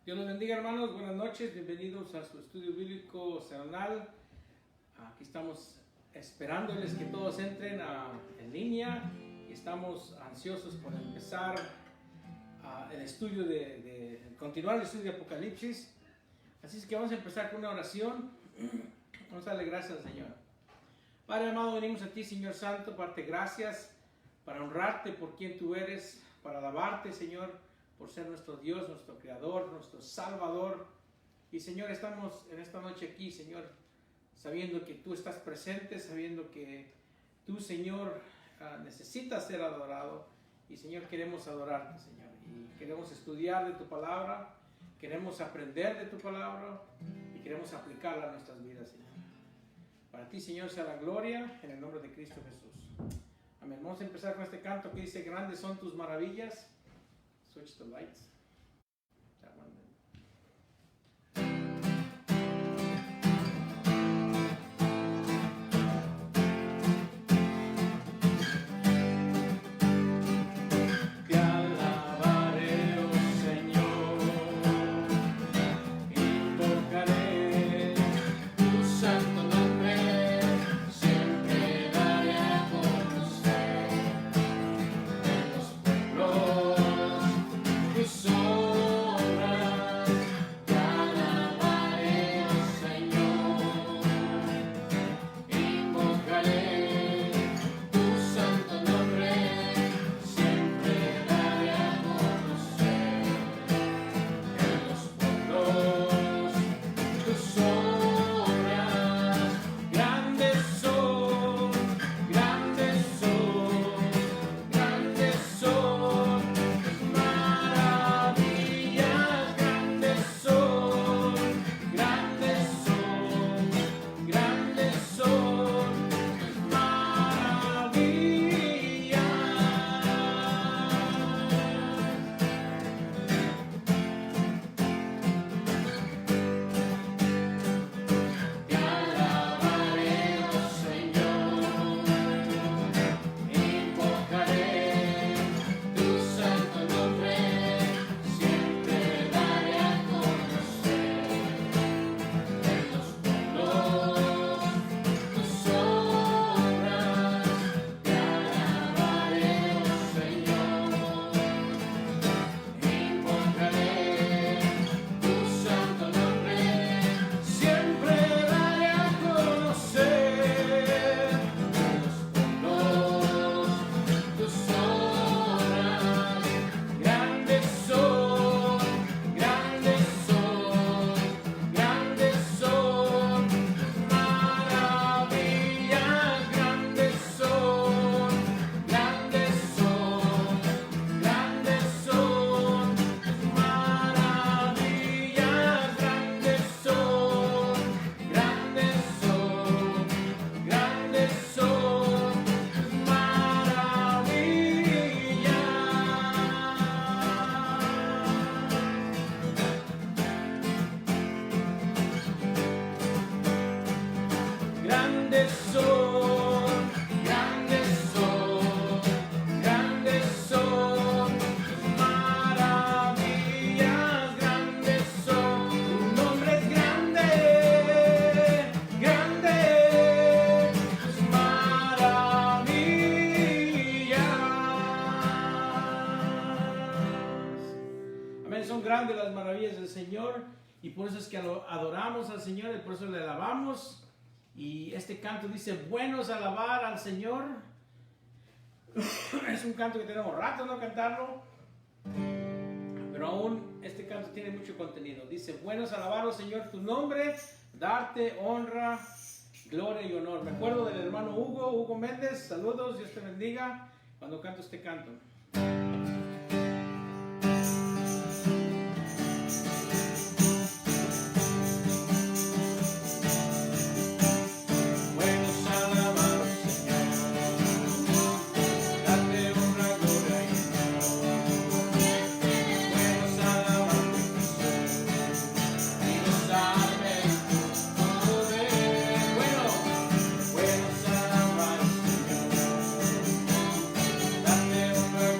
Dios los bendiga, hermanos. Buenas noches. Bienvenidos a su estudio bíblico semanal. Aquí estamos esperándoles que todos entren en línea. Estamos ansiosos por empezar el estudio continuar el estudio de Apocalipsis. Así es que vamos a empezar con una oración. Vamos a darle gracias al Señor. Padre amado, venimos a ti, Señor Santo, para darte gracias, para honrarte por quien tú eres, para alabarte, Señor, por ser nuestro Dios, nuestro Creador, nuestro Salvador. Y Señor, estamos en esta noche aquí, Señor, sabiendo que tú estás presente, sabiendo que tú, Señor, necesitas ser adorado. Y Señor, queremos adorarte, Señor. Y queremos estudiar de tu palabra, queremos aprender de tu palabra y queremos aplicarla a nuestras vidas, Señor. Para ti, Señor, sea la gloria en el nombre de Cristo Jesús. Amén. Vamos a empezar con este canto que dice: grandes son tus maravillas. Switch the lights. That one. Grandes las maravillas del Señor, y por eso es que adoramos al Señor, y por eso le alabamos. Y este canto dice: buenos alabar al Señor. Es un canto que tenemos rato no cantarlo, pero aún este canto tiene mucho contenido. Dice: buenos alabar al Señor tu nombre, darte honra, gloria y honor. Me acuerdo del hermano Hugo Méndez. Saludos, Dios te bendiga, cuando canto este canto. Date honra,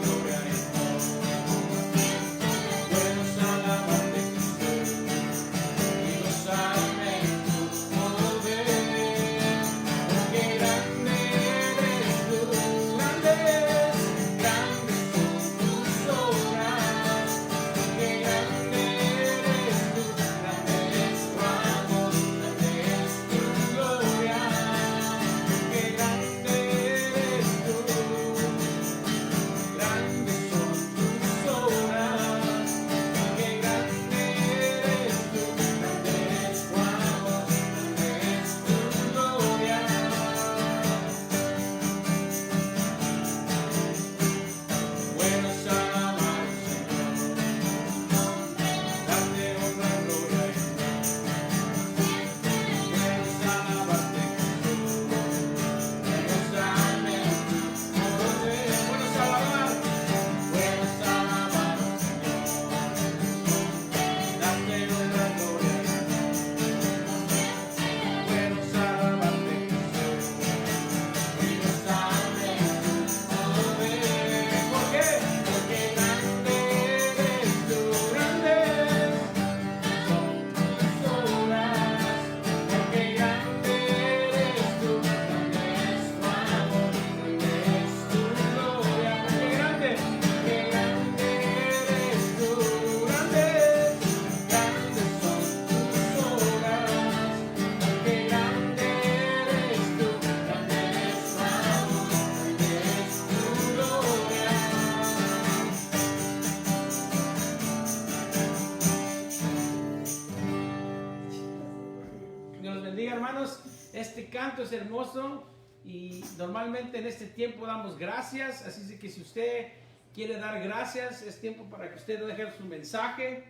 hermanos, este canto es hermoso y normalmente en este tiempo damos gracias, así que si usted quiere dar gracias, es tiempo para que usted deje su mensaje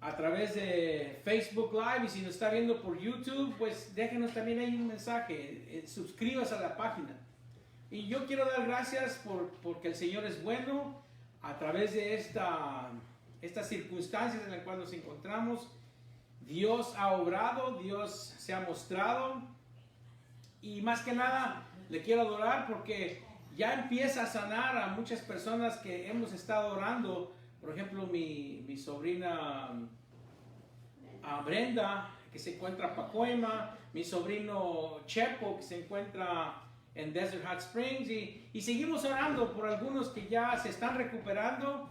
a través de Facebook Live, y si nos está viendo por YouTube, pues déjenos también ahí un mensaje, suscríbase a la página. Y yo quiero dar gracias porque el Señor es bueno a través de estas circunstancias en las cuales nos encontramos. Dios ha obrado, Dios se ha mostrado, y más que nada le quiero adorar porque ya empieza a sanar a muchas personas que hemos estado orando. Por ejemplo, mi sobrina Brenda, que se encuentra en Pacoima, mi sobrino Chepo, que se encuentra en Desert Hot Springs, y seguimos orando por algunos que ya se están recuperando,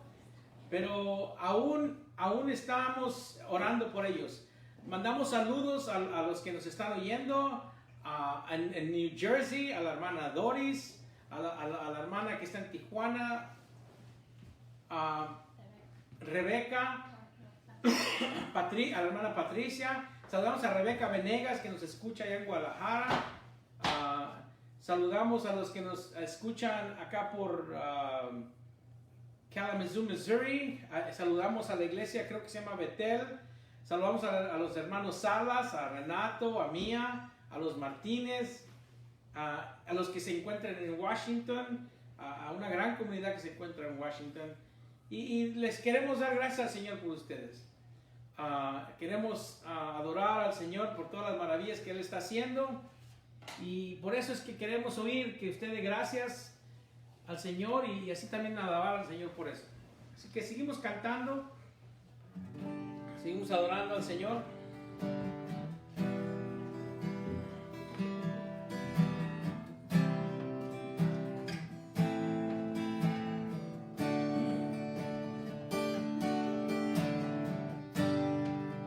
pero aún estamos orando por ellos. Mandamos saludos a los que nos están oyendo en New Jersey, a la hermana Doris, a la hermana que está en Tijuana, a Rebeca, a la hermana Patricia. Saludamos a Rebeca Venegas, que nos escucha allá en Guadalajara. Saludamos a los que nos escuchan acá por Kalamazoo, Missouri. Saludamos a la iglesia, creo que se llama Betel. Saludamos a los hermanos Salas, a Renato, a Mía, a los Martínez, a los que se encuentran en Washington, a una gran comunidad que se encuentra en Washington. Y les queremos dar gracias al Señor por ustedes. Queremos adorar al Señor por todas las maravillas que Él está haciendo. Y por eso es que queremos oír que usted dé gracias al Señor, y así también alabar al Señor por eso. Así que seguimos cantando, seguimos adorando al Señor.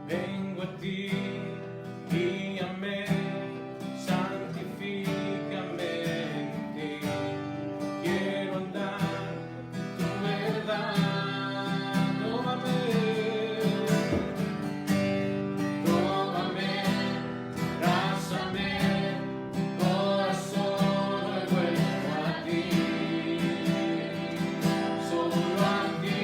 Vengo a ti, guíame, santifícame en ti. Quiero andar en tu verdad. Tómame, abrázame, corazón hoy vuelvo a ti, solo a ti.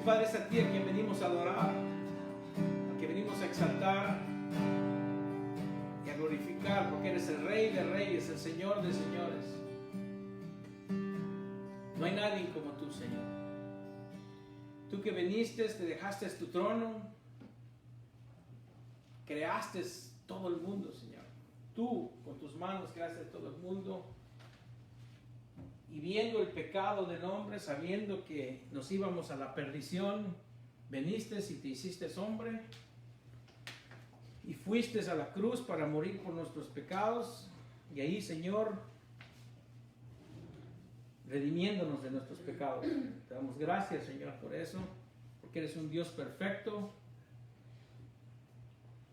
Padre, es a ti a quien venimos a adorar, a quien venimos a exaltar y a glorificar, porque eres el Rey de Reyes, el Señor de Señores. No hay nadie como tú, Señor. Tú que viniste, te dejaste tu trono, creaste todo el mundo, Señor. Tú, con tus manos, creaste todo el mundo. Y viendo el pecado del hombre, sabiendo que nos íbamos a la perdición, viniste y te hiciste hombre. Y fuiste a la cruz para morir por nuestros pecados. Y ahí, Señor, redimiéndonos de nuestros pecados. Te damos gracias, Señor, por eso, porque eres un Dios perfecto,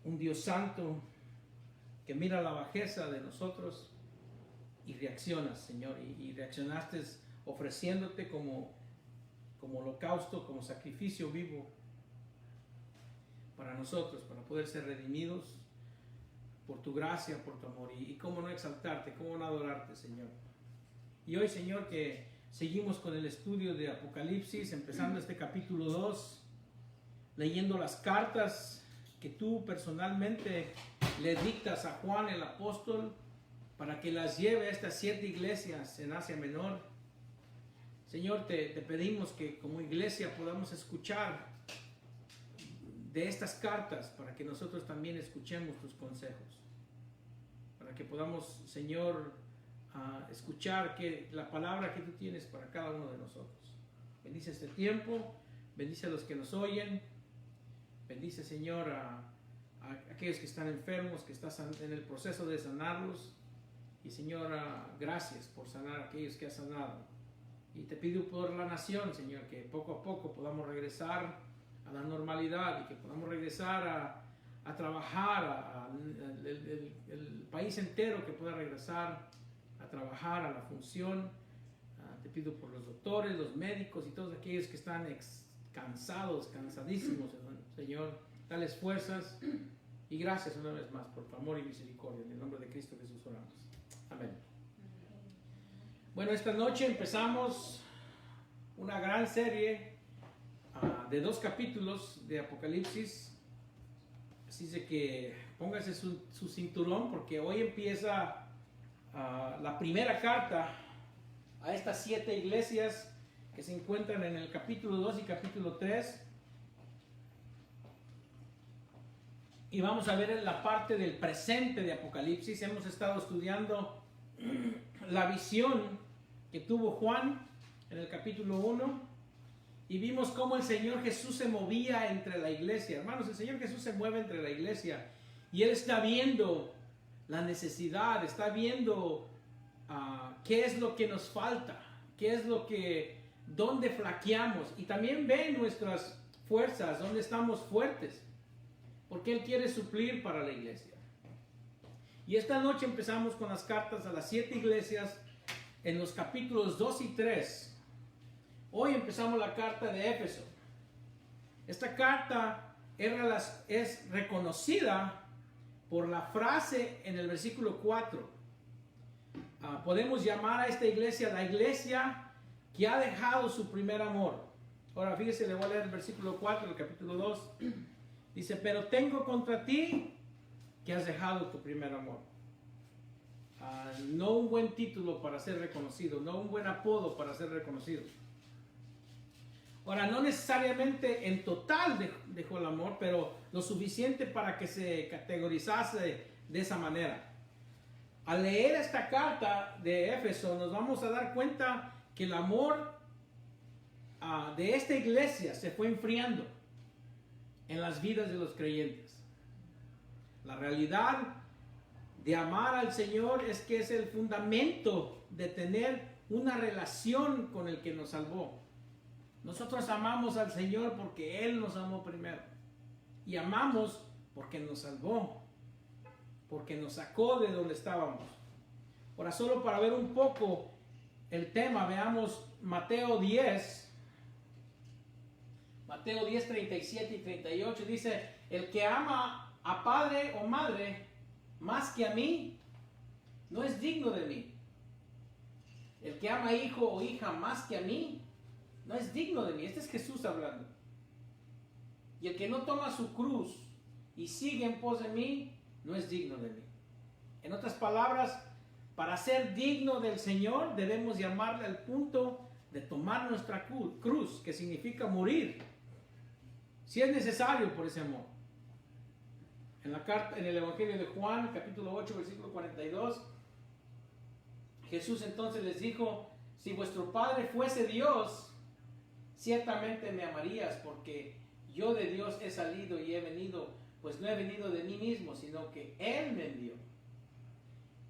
un Dios santo, que mira la bajeza de nosotros y reaccionas, Señor, y reaccionaste ofreciéndote como holocausto, como sacrificio vivo para nosotros, para poder ser redimidos por tu gracia, por tu amor. Y cómo no exaltarte, cómo no adorarte, Señor. Y hoy, Señor, que seguimos con el estudio de Apocalipsis, empezando este capítulo 2, leyendo las cartas que tú personalmente le dictas a Juan el apóstol para que las lleve a estas 7 iglesias en Asia Menor. Señor, te pedimos que como iglesia podamos escuchar de estas cartas para que nosotros también escuchemos tus consejos, para que podamos, Señor, escuchar la palabra que tú tienes para cada uno de nosotros. Bendice este tiempo, bendice a los que nos oyen, bendice, Señor, a aquellos que están enfermos, que estás en el proceso de sanarlos. Y, Señor, gracias por sanar a aquellos que has sanado. Y te pido por la nación, Señor, que poco a poco podamos regresar a la normalidad y que podamos regresar a trabajar, el país entero que pueda regresar a trabajar a la función. Te pido por los doctores, los médicos y todos aquellos que están cansadísimos, Señor, dales fuerzas y gracias una vez más por tu amor y misericordia. En el nombre de Cristo Jesús oramos. Amén. Bueno, esta noche empezamos una gran serie de 2 capítulos de Apocalipsis. Así de que póngase su cinturón, porque hoy empieza la primera carta a estas 7 iglesias que se encuentran en el capítulo 2 y capítulo 3. Y vamos a ver en la parte del presente de Apocalipsis. Hemos estado estudiando la visión que tuvo Juan en el capítulo 1 y vimos cómo el Señor Jesús se movía entre la iglesia. Hermanos, el Señor Jesús se mueve entre la iglesia y Él está viendo la necesidad, está viendo qué es lo que nos falta, dónde flaqueamos, y también ve nuestras fuerzas, dónde estamos fuertes, porque Él quiere suplir para la iglesia. Y esta noche empezamos con las cartas a las 7 iglesias en los capítulos 2 y 3. Hoy empezamos la carta de Éfeso. Esta carta es reconocida por la frase en el versículo 4. Podemos llamar a esta iglesia la iglesia que ha dejado su primer amor. Ahora fíjese, le voy a leer el versículo 4 del capítulo 2. Dice: pero tengo contra ti que has dejado tu primer amor. No un buen título para ser reconocido, no un buen apodo para ser reconocido. Ahora, no necesariamente en total dejó el amor, pero lo suficiente para que se categorizase de esa manera. Al leer esta carta de Éfeso, nos vamos a dar cuenta que el amor de esta iglesia se fue enfriando en las vidas de los creyentes. La realidad de amar al Señor es que es el fundamento de tener una relación con el que nos salvó. Nosotros amamos al Señor porque Él nos amó primero. Y amamos porque nos salvó, porque nos sacó de donde estábamos. Ahora, solo para ver un poco el tema, veamos Mateo 10. Mateo 10, 37 y 38 dice: el que ama a padre o madre más que a mí, no es digno de mí. El que ama a hijo o hija más que a mí, no es digno de mí. Este es Jesús hablando. Y el que no toma su cruz y sigue en pos de mí, no es digno de mí. En otras palabras, para ser digno del Señor, debemos llamarle al punto de tomar nuestra cruz, que significa morir, si es necesario, por ese amor. En el Evangelio de Juan, capítulo 8, versículo 42, Jesús entonces les dijo: si vuestro Padre fuese Dios, ciertamente me amarías, porque yo de Dios he salido y he venido, pues no he venido de mí mismo, sino que Él me envió.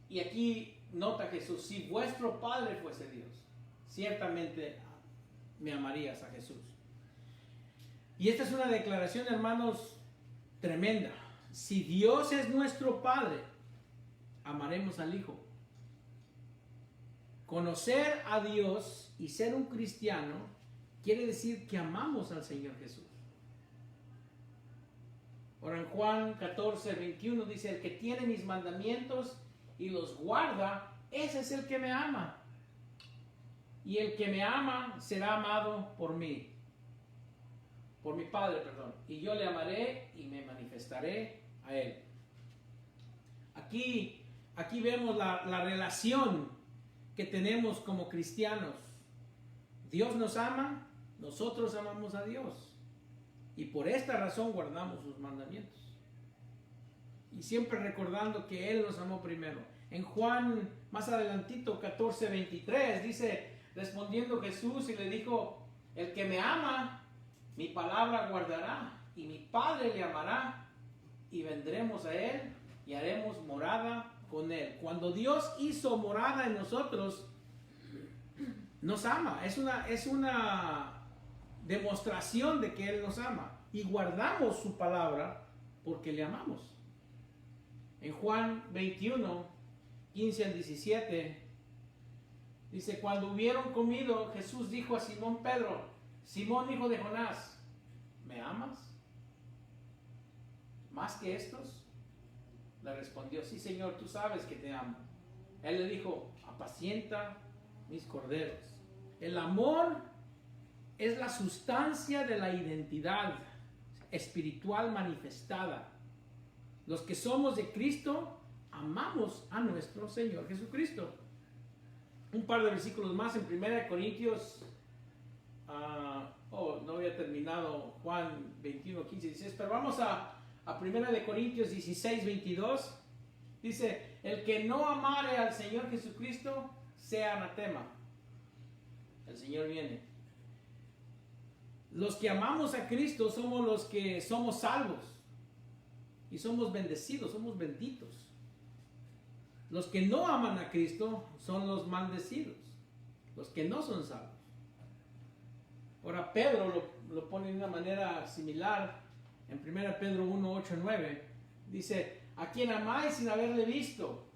Y aquí nota Jesús: si vuestro Padre fuese Dios, ciertamente me amarías, a Jesús. Y esta es una declaración, hermanos, tremenda. Si Dios es nuestro Padre, amaremos al Hijo. Conocer a Dios y ser un cristiano quiere decir que amamos al Señor Jesús. Ahora en Juan 14, 21 dice: el que tiene mis mandamientos y los guarda, ese es el que me ama. Y el que me ama será amado por mí. Por mi Padre, perdón. Y yo le amaré y me manifestaré a él. Aquí vemos la relación que tenemos como cristianos. Dios nos ama, nosotros amamos a Dios. Y por esta razón guardamos sus mandamientos. Y siempre recordando que Él nos amó primero. En Juan, más adelantito, 14, 23, dice: respondiendo Jesús y le dijo: el que me ama, mi palabra guardará, y mi Padre le amará, y vendremos a Él y haremos morada con Él. Cuando Dios hizo morada en nosotros, nos ama. Es una demostración de que Él nos ama. Y guardamos su palabra porque le amamos. En Juan 21, 15 al 17, dice: cuando hubieron comido, Jesús dijo a Simón Pedro: Simón, hijo de Jonás, ¿me amas más que estos? Le respondió: sí, Señor, tú sabes que te amo. Él le dijo: apacienta mis corderos. El amor es la sustancia de la identidad espiritual manifestada. Los que somos de Cristo amamos a nuestro Señor Jesucristo. Un par de versículos más en 1 Corintios. No había terminado Juan 21, 15, 16, pero vamos a 1 Corintios 16, 22. Dice: el que no amare al Señor Jesucristo sea anatema. El Señor viene. Los que amamos a Cristo somos los que somos salvos y somos bendecidos, somos benditos. Los que no aman a Cristo son los maldecidos, los que no son salvos. Ahora Pedro lo pone de una manera similar en 1 Pedro 1, 8, 9. Dice: a quien amáis sin haberle visto,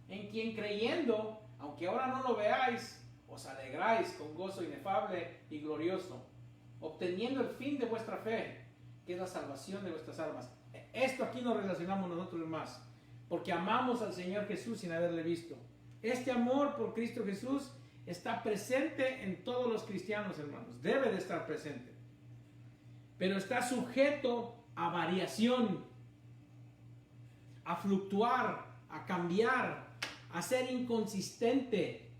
en quien creyendo, aunque ahora no lo veáis, os alegráis con gozo inefable y glorioso, obteniendo el fin de vuestra fe, que es la salvación de vuestras almas. Esto aquí nos relacionamos nosotros más, porque amamos al Señor Jesús sin haberle visto. Este amor por Cristo Jesús está presente en todos los cristianos, hermanos. Debe de estar presente. Pero está sujeto a variación, a fluctuar, a cambiar, a ser inconsistente.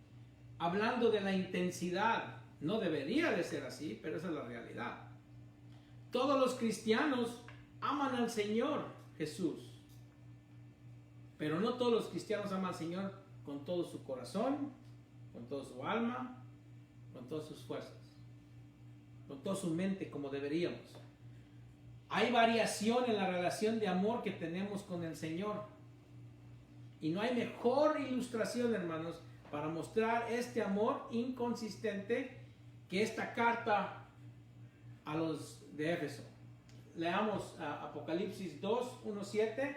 Hablando de la intensidad, no debería de ser así, pero esa es la realidad. Todos los cristianos aman al Señor Jesús, pero no todos los cristianos aman al Señor con todo su corazón, con toda su alma, con todas sus fuerzas, con toda su mente, como deberíamos. Hay variación en la relación de amor que tenemos con el Señor. Y no hay mejor ilustración, hermanos, para mostrar este amor inconsistente que esta carta a los de Éfeso. Leamos Apocalipsis 2, 1, 7.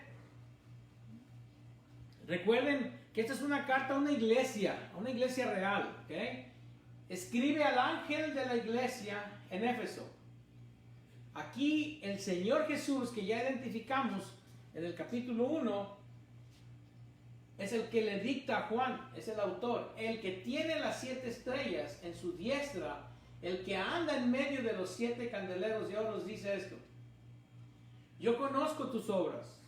Recuerden que esta es una carta a una iglesia real, ¿okay? Escribe al ángel de la iglesia en Éfeso. Aquí el Señor Jesús, que ya identificamos en el capítulo 1, es el que le dicta a Juan, es el autor, el que tiene las 7 estrellas en su diestra, el que anda en medio de los 7 candeleros de oro, dice esto: Yo conozco tus obras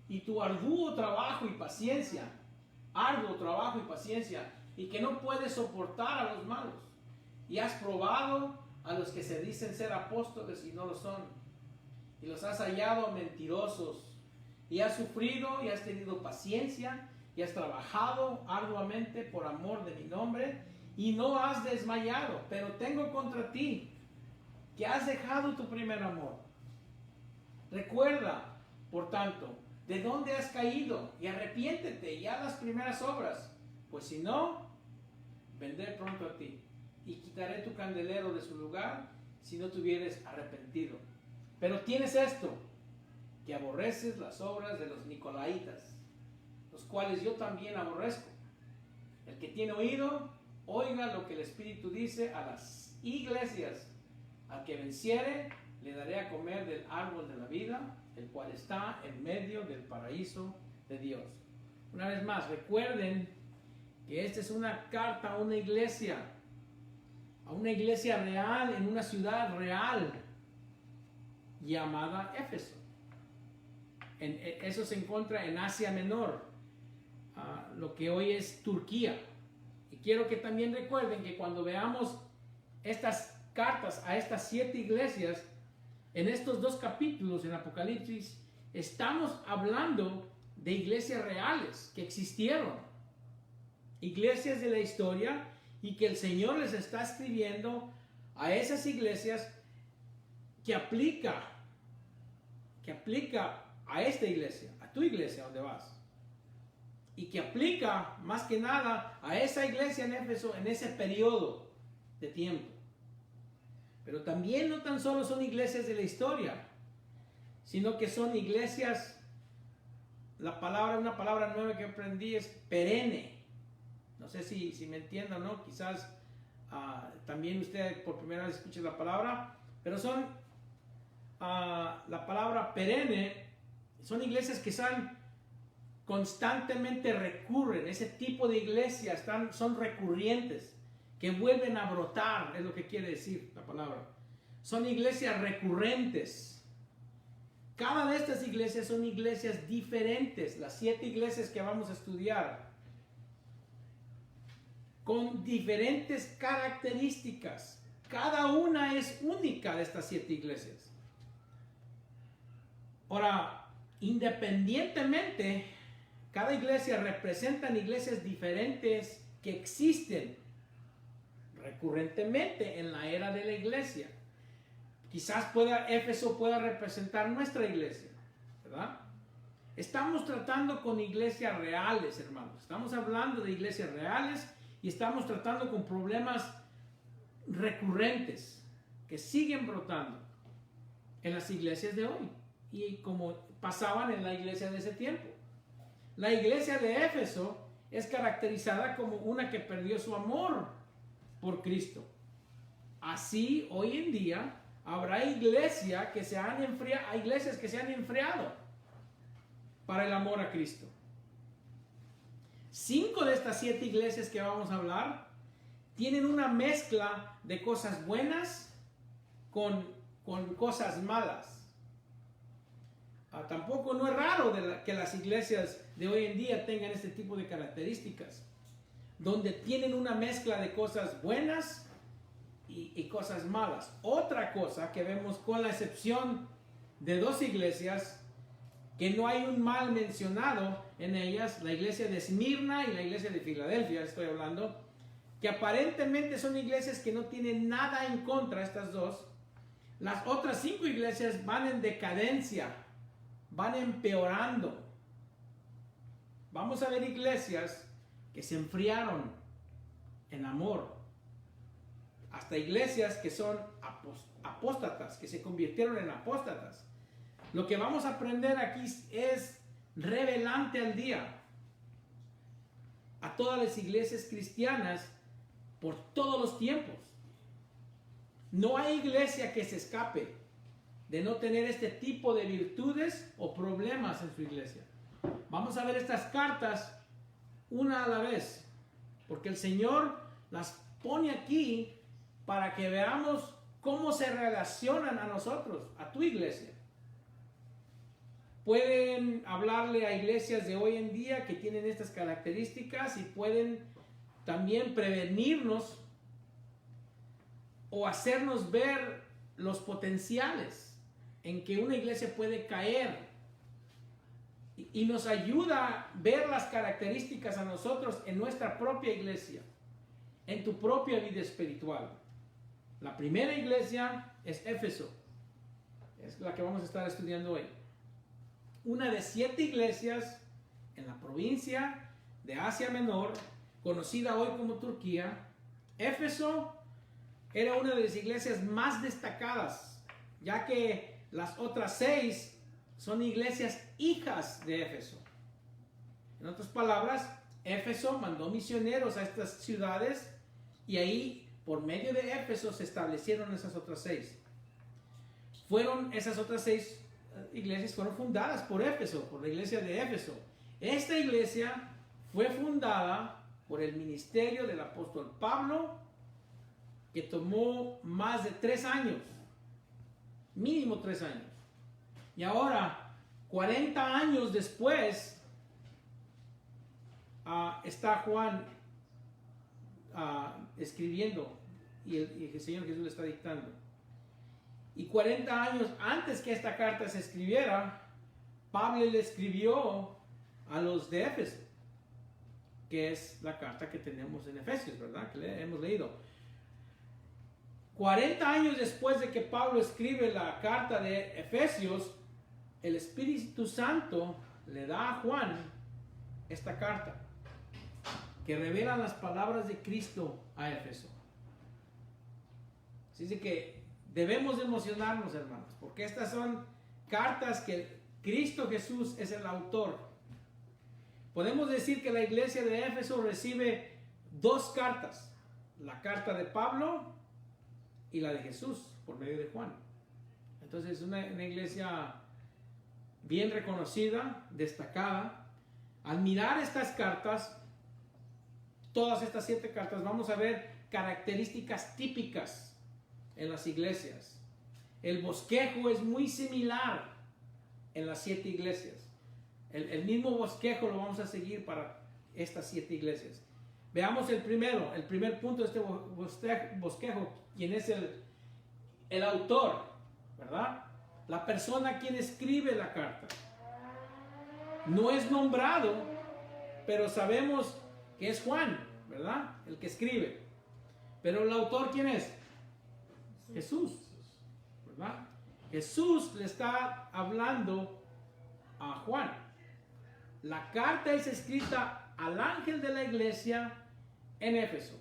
y tu arduo trabajo y paciencia, y que no puedes soportar a los malos. Y has probado a los que se dicen ser apóstoles y no lo son, y los has hallado mentirosos, y has sufrido y has tenido paciencia, y has trabajado arduamente por amor de mi nombre, y no has desmayado. Pero tengo contra ti que has dejado tu primer amor. Recuerda, por tanto, de dónde has caído, y arrepiéntete y haz las primeras obras, pues si no, vendré pronto a ti y quitaré tu candelero de su lugar si no te hubieres arrepentido. Pero tienes esto, que aborreces las obras de los nicolaitas, los cuales yo también aborrezco. El que tiene oído, oiga lo que el Espíritu dice a las iglesias. Al que venciere, le daré a comer del árbol de la vida, el cual está en medio del paraíso de Dios. Una vez más, recuerden que esta es una carta a una iglesia real, en una ciudad real, llamada Éfeso. Eso se encuentra en Asia Menor, lo que hoy es Turquía. Y quiero que también recuerden que cuando veamos estas cartas a estas 7 iglesias, en estos 2 capítulos en Apocalipsis, estamos hablando de iglesias reales que existieron, iglesias de la historia, y que el Señor les está escribiendo a esas iglesias que aplica a esta iglesia, a tu iglesia donde vas, y que aplica más que nada a esa iglesia en Éfeso en ese periodo de tiempo. Pero también no tan solo son iglesias de la historia, sino que son iglesias, una palabra nueva que aprendí es perenne. No sé si me entiendan, ¿no? Quizás también usted por primera vez escuche la palabra, pero son la palabra perenne, son iglesias que constantemente recurren, ese tipo de iglesias son recurrentes, que vuelven a brotar, es lo que quiere decir la palabra. Son iglesias recurrentes. Cada de estas iglesias son iglesias diferentes. Las 7 iglesias que vamos a estudiar, con diferentes características. Cada una es única de estas 7 iglesias. Ahora, independientemente, cada iglesia representan iglesias diferentes que existen recurrentemente en la era de la iglesia. Quizás Éfeso pueda representar nuestra iglesia, ¿verdad? Estamos tratando con iglesias reales, hermanos. Estamos hablando de iglesias reales y estamos tratando con problemas recurrentes que siguen brotando en las iglesias de hoy y como pasaban en la iglesia de ese tiempo. La iglesia de Éfeso es caracterizada como una que perdió su amor por Cristo. Así, hoy en día, habrá iglesias que se han enfriado para el amor a Cristo. 5 de estas 7 iglesias que vamos a hablar tienen una mezcla de cosas buenas con cosas malas. Tampoco no es raro que las iglesias de hoy en día tengan este tipo de características, donde tienen una mezcla de cosas buenas y cosas malas. Otra cosa que vemos, con la excepción de 2 iglesias, que no hay un mal mencionado en ellas, la iglesia de Esmirna y la iglesia de Filadelfia, estoy hablando, que aparentemente son iglesias que no tienen nada en contra, estas 2. Las otras 5 iglesias van en decadencia, van empeorando. Vamos a ver iglesias que se enfriaron en amor, hasta iglesias que son apóstatas, que se convirtieron en apóstatas. Lo que vamos a aprender aquí es revelante al día a todas las iglesias cristianas por todos los tiempos. No hay iglesia que se escape de no tener este tipo de virtudes o problemas en su iglesia. Vamos a ver estas cartas una a la vez, porque el Señor las pone aquí para que veamos cómo se relacionan a nosotros, a tu iglesia. pueden hablarle a iglesias de hoy en día que tienen estas características y pueden también prevenirnos o hacernos ver los potenciales en que una iglesia puede caer, y nos ayuda a ver las características a nosotros en nuestra propia iglesia, en tu propia vida espiritual. La primera iglesia es Éfeso, es la que vamos a estar estudiando hoy. Una de 7 iglesias en la provincia de Asia Menor, conocida hoy como Turquía. Éfeso era una de las iglesias más destacadas, ya que las otras 6 son iglesias hijas de Éfeso. En otras palabras, Éfeso mandó misioneros a estas ciudades y ahí, por medio de Éfeso, se establecieron esas otras 6. Esas otras 6 iglesias fueron fundadas por Éfeso, por la iglesia de Éfeso. Esta iglesia fue fundada por el ministerio del apóstol Pablo, que tomó más de 3 años, mínimo 3 años. Y ahora, 40 años después, está Juan escribiendo y el Señor Jesús le está dictando. Y 40 años antes que esta carta se escribiera, Pablo le escribió a los de Éfeso, que es la carta que tenemos en Efesios, ¿verdad? Que hemos leído. 40 años después de que Pablo escribe la carta de Efesios, el Espíritu Santo le da a Juan esta carta que revela las palabras de Cristo a Éfeso. Así que debemos emocionarnos, hermanos, porque estas son cartas que Cristo Jesús es el autor. Podemos decir que la iglesia de Éfeso recibe 2 cartas, la carta de Pablo y la de Jesús por medio de Juan. Entonces es una iglesia bien reconocida, destacada. Al mirar estas cartas, todas estas 7 cartas, vamos a ver características típicas en las iglesias. El bosquejo es muy similar en las 7 iglesias. El mismo bosquejo lo vamos a seguir para estas 7 iglesias. Veamos el primer punto de este bosquejo. ¿Quién es el autor? ¿Verdad? La persona quien escribe la carta. No es nombrado, pero sabemos que es Juan, ¿verdad? El que escribe. Pero el autor, ¿quién es? Jesús, ¿verdad? Jesús le está hablando a Juan. La carta es escrita al ángel de la iglesia en Éfeso.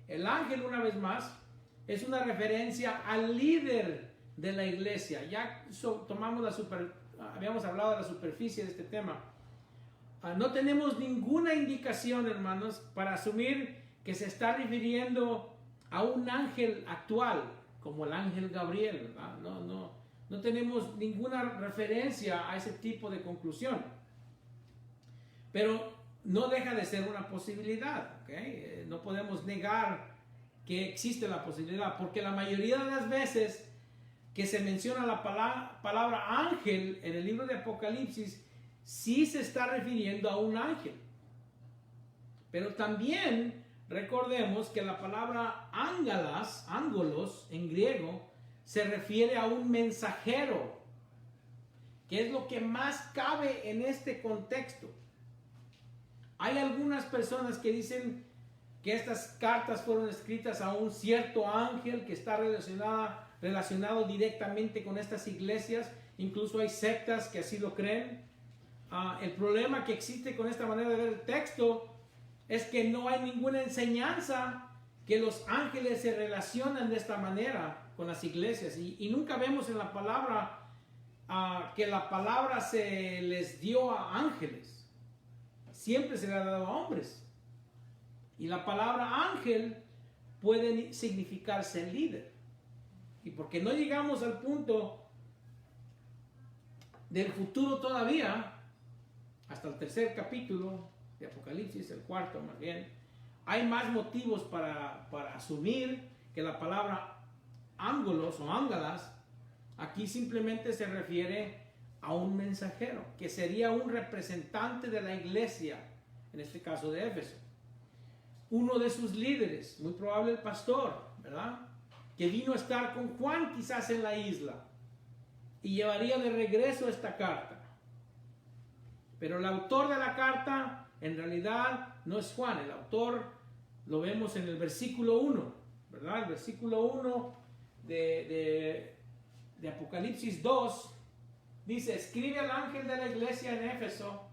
El ángel, una vez más, es una referencia al líder de la iglesia. Ya habíamos hablado de la superficie de este tema. No tenemos ninguna indicación, hermanos, para asumir que se está refiriendo a un ángel actual, como el ángel Gabriel, ¿verdad? No tenemos ninguna referencia a ese tipo de conclusión. Pero no deja de ser una posibilidad, ¿okay? No podemos negar que existe la posibilidad, porque la mayoría de las veces que se menciona la palabra ángel en el libro de Apocalipsis, sí se está refiriendo a un ángel. Pero también recordemos que la palabra ángelos en griego, se refiere a un mensajero, que es lo que más cabe en este contexto. Hay algunas personas que dicen que estas cartas fueron escritas a un cierto ángel que está relacionado directamente con estas iglesias. Incluso hay sectas que así lo creen. El problema que existe con esta manera de ver el texto es que no hay ninguna enseñanza que los ángeles se relacionan de esta manera con las iglesias. Y nunca vemos en la palabra que la palabra se les dio a ángeles. Siempre se le ha dado a hombres. Y la palabra ángel puede significar ser líder. Y porque no llegamos al punto del futuro todavía, hasta el 3er capítulo de Apocalipsis, el 4 más bien, hay más motivos para asumir que la palabra ángelos o ángelas aquí simplemente se refiere a un mensajero, que sería un representante de la iglesia, en este caso de Éfeso. Uno de sus líderes, muy probable el pastor, ¿verdad? Que vino a estar con Juan quizás en la isla y llevaría de regreso esta carta. Pero el autor de la carta en realidad no es Juan. El autor lo vemos en el versículo 1, ¿verdad? El versículo 1 de Apocalipsis 2 dice: escribe al ángel de la iglesia en Éfeso.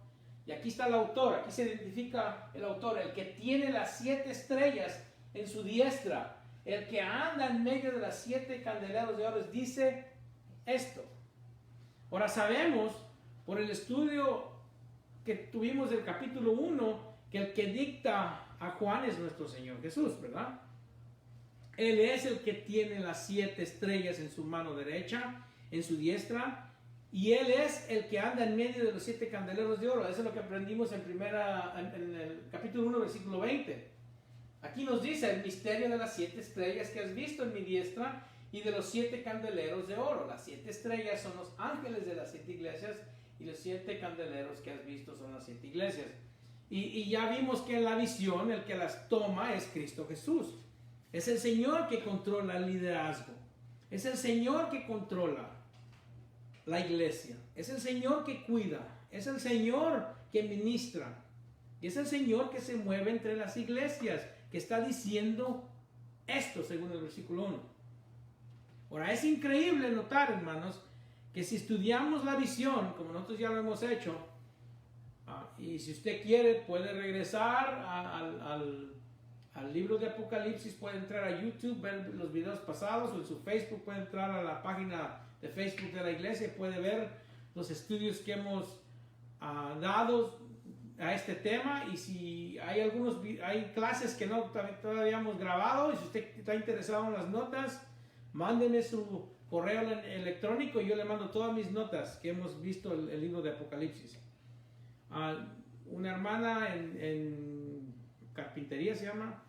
Y aquí está el autor, aquí se identifica el autor, el que tiene las 7 estrellas en su diestra, el que anda en medio de las 7 candeleros de oro, dice esto. Ahora sabemos, por el estudio que tuvimos del capítulo 1, que el que dicta a Juan es nuestro Señor Jesús, ¿verdad? Él es el que tiene las 7 estrellas en su mano derecha, en su diestra, y Él es el que anda en medio de los 7 candeleros de oro. Eso es lo que aprendimos en el capítulo 1, versículo 20. Aquí nos dice el misterio de las 7 estrellas que has visto en mi diestra y de los 7 candeleros de oro. Las 7 estrellas son los ángeles de las 7 iglesias y los 7 candeleros que has visto son las 7 iglesias. Y ya vimos que en la visión el que las toma es Cristo Jesús. Es el Señor que controla el liderazgo. Es el Señor que controla la iglesia. Es el Señor que cuida. Es el Señor que ministra. Y es el Señor que se mueve entre las iglesias, que está diciendo esto según el versículo 1. Ahora, es increíble notar, hermanos, que si estudiamos la visión, como nosotros ya lo hemos hecho, y si usted quiere puede regresar al libro de Apocalipsis, puede entrar a YouTube, ver los videos pasados, o en su Facebook puede entrar a la página de Facebook de la iglesia, puede ver los estudios que hemos dado a este tema. Y si hay clases que no todavía hemos grabado, y si usted está interesado en las notas, mándeme su correo electrónico y yo le mando todas mis notas que hemos visto el libro de Apocalipsis. Una hermana en carpintería, se llama,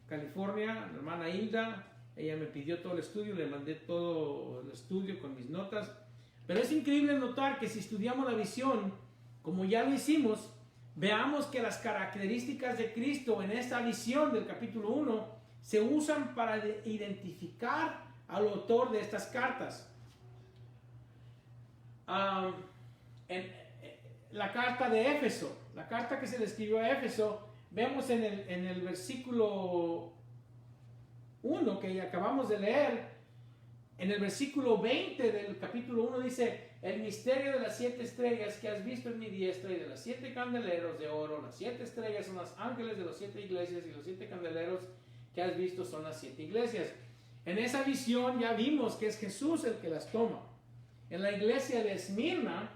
California, la hermana Hilda, ella me pidió todo el estudio, le mandé todo el estudio con mis notas. Pero es increíble notar que si estudiamos la visión, como ya lo hicimos, veamos que las características de Cristo en esta visión del capítulo 1 se usan para identificar al autor de estas cartas. La carta de Éfeso, la carta que se le escribió a Éfeso, vemos en el versículo 1 que acabamos de leer, en el versículo 20 del capítulo 1 dice: el misterio de las 7 estrellas que has visto en mi diestra y de los 7 candeleros de oro. Las 7 estrellas son los ángeles de las 7 iglesias y los 7 candeleros que has visto son las 7 iglesias. En esa visión ya vimos que es Jesús el que las toma. En la iglesia de Esmirna,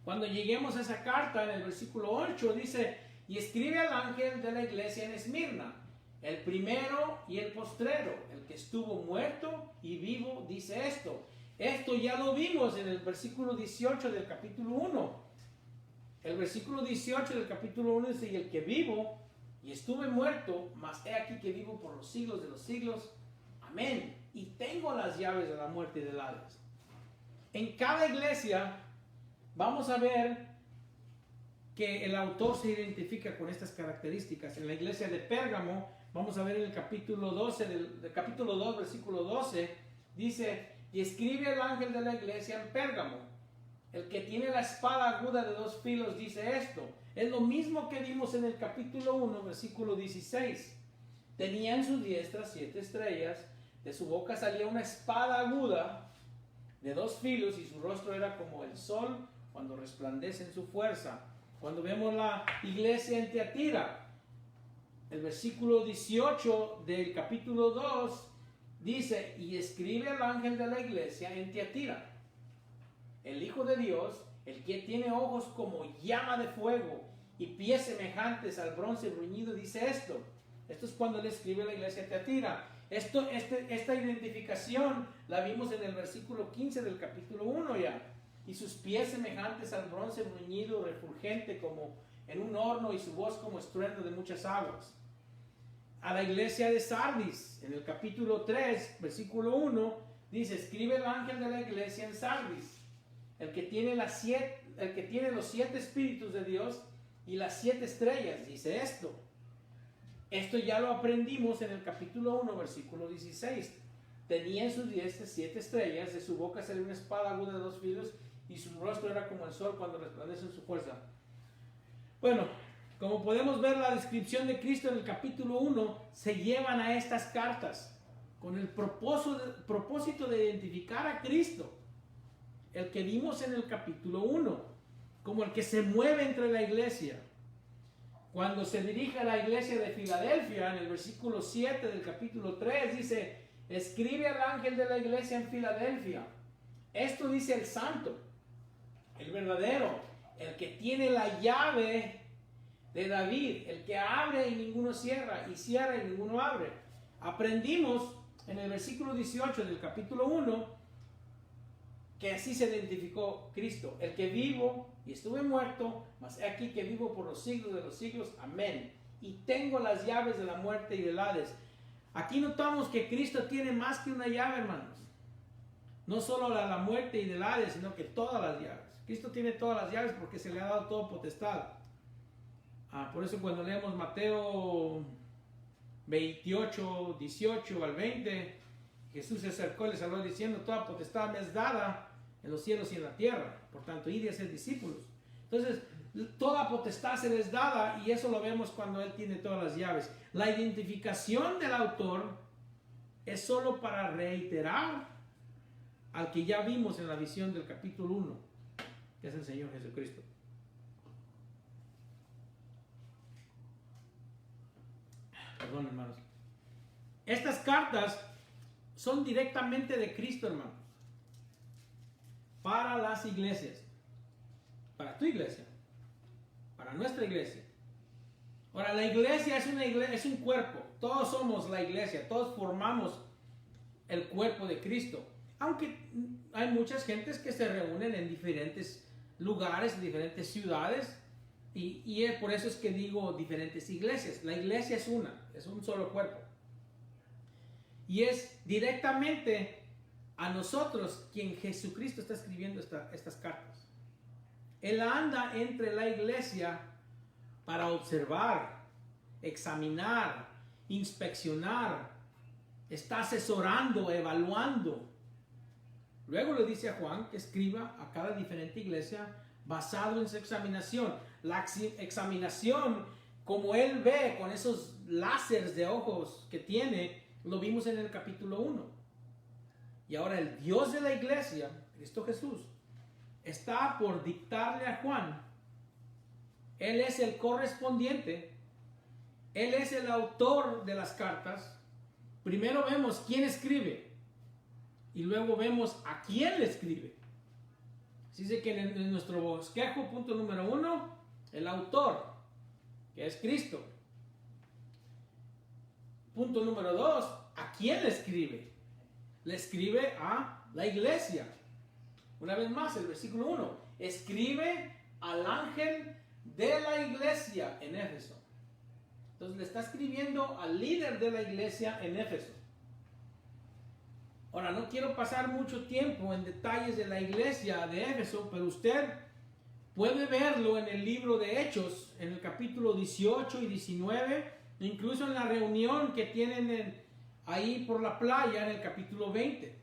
cuando lleguemos a esa carta, en el versículo 8 dice: y escribe al ángel de la iglesia en Esmirna, el primero y el postrero, el que estuvo muerto y vivo, dice esto. Esto ya lo vimos en el versículo 18 del capítulo 1. El versículo 18 del capítulo 1 dice: y el que vivo y estuve muerto, mas he aquí que vivo por los siglos de los siglos. Amén. Y tengo las llaves de la muerte y del Hades. En cada iglesia vamos a ver que el autor se identifica con estas características. En la iglesia de Pérgamo, vamos a ver en el capítulo 12, del capítulo 2, versículo 12, dice: y escribe el ángel de la iglesia en Pérgamo, el que tiene la espada aguda de 2 filos, dice esto. Es lo mismo que vimos en el capítulo 1, versículo 16. Tenía en su diestra 7 estrellas, de su boca salía una espada aguda de 2 filos, y su rostro era como el sol cuando resplandece en su fuerza. Cuando vemos la iglesia en Tiatira, el versículo 18 del capítulo 2 dice: y escribe al ángel de la iglesia en Tiatira, el Hijo de Dios, el que tiene ojos como llama de fuego y pies semejantes al bronce bruñido, dice esto. Esto es cuando él escribe a la iglesia de Tiatira. Esta identificación la vimos en el versículo 15 del capítulo 1 ya. Y sus pies semejantes al bronce bruñido, refulgente como en un horno, y su voz como estruendo de muchas aguas. A la iglesia de Sardis, en el capítulo 3, versículo 1, dice: escribe el ángel de la iglesia en Sardis, el que tiene los 7 espíritus de Dios y las 7 estrellas, dice esto. Esto ya lo aprendimos en el capítulo 1, versículo 16. Tenía en sus dientes 7 estrellas, de su boca salía una espada aguda de 2 filos, y su rostro era como el sol cuando resplandece en su fuerza. Bueno, como podemos ver la descripción de Cristo en el capítulo 1, se llevan a estas cartas con el propósito de identificar a Cristo, el que vimos en el capítulo 1, como el que se mueve entre la iglesia. Cuando se dirige a la iglesia de Filadelfia, en el versículo 7 del capítulo 3, dice: escribe al ángel de la iglesia en Filadelfia. Esto dice el santo, el verdadero, el que tiene la llave de David, el que abre y ninguno cierra, y cierra y ninguno abre. Aprendimos en el versículo 18 del capítulo 1 que así se identificó Cristo: el que vivo y estuve muerto, mas he aquí que vivo por los siglos de los siglos, amén, y tengo las llaves de la muerte y del Hades. Aquí notamos que Cristo tiene más que una llave, hermanos. No solo la muerte y del Hades, sino que todas las llaves. Cristo tiene todas las llaves porque se le ha dado toda potestad. Por eso cuando leemos Mateo 28, 18 al 20, Jesús se acercó y les habló diciendo: toda potestad me es dada en los cielos y en la tierra, por tanto id y haced discípulos. Entonces toda potestad se les dada, y eso lo vemos cuando Él tiene todas las llaves. La identificación del autor es solo para reiterar al que ya vimos en la visión del capítulo 1, que es el Señor Jesucristo. Perdón, hermanos. Estas cartas son directamente de Cristo, hermanos, para las iglesias, para tu iglesia, para nuestra iglesia. Ahora, la iglesia es un cuerpo. Todos somos la iglesia, todos formamos el cuerpo de Cristo. Aunque hay muchas gentes que se reúnen en diferentes lugares, en diferentes ciudades, y por eso es que digo diferentes iglesias. La iglesia es un solo cuerpo. Y es directamente a nosotros quien Jesucristo está escribiendo estas cartas. Él anda entre la iglesia para observar, examinar, inspeccionar. Está asesorando, evaluando. Luego le dice a Juan que escriba a cada diferente iglesia basado en su examinación. La examinación, como él ve con esos láseres de ojos que tiene, lo vimos en el capítulo 1. Y ahora el Dios de la iglesia, Cristo Jesús, está por dictarle a Juan. Él es el correspondiente. Él es el autor de las cartas. Primero vemos quién escribe y luego vemos a quién le escribe. Así dice que en nuestro bosquejo, punto número 1, el autor, que es Cristo. Punto número 2, ¿a quién le escribe? Le escribe a la iglesia. Una vez más, el versículo 1, escribe al ángel de la iglesia en Éfeso. Entonces le está escribiendo al líder de la iglesia en Éfeso. Ahora, no quiero pasar mucho tiempo en detalles de la iglesia de Éfeso, pero usted puede verlo en el libro de Hechos, en el capítulo 18 y 19, incluso en la reunión que tienen ahí por la playa en el capítulo 20.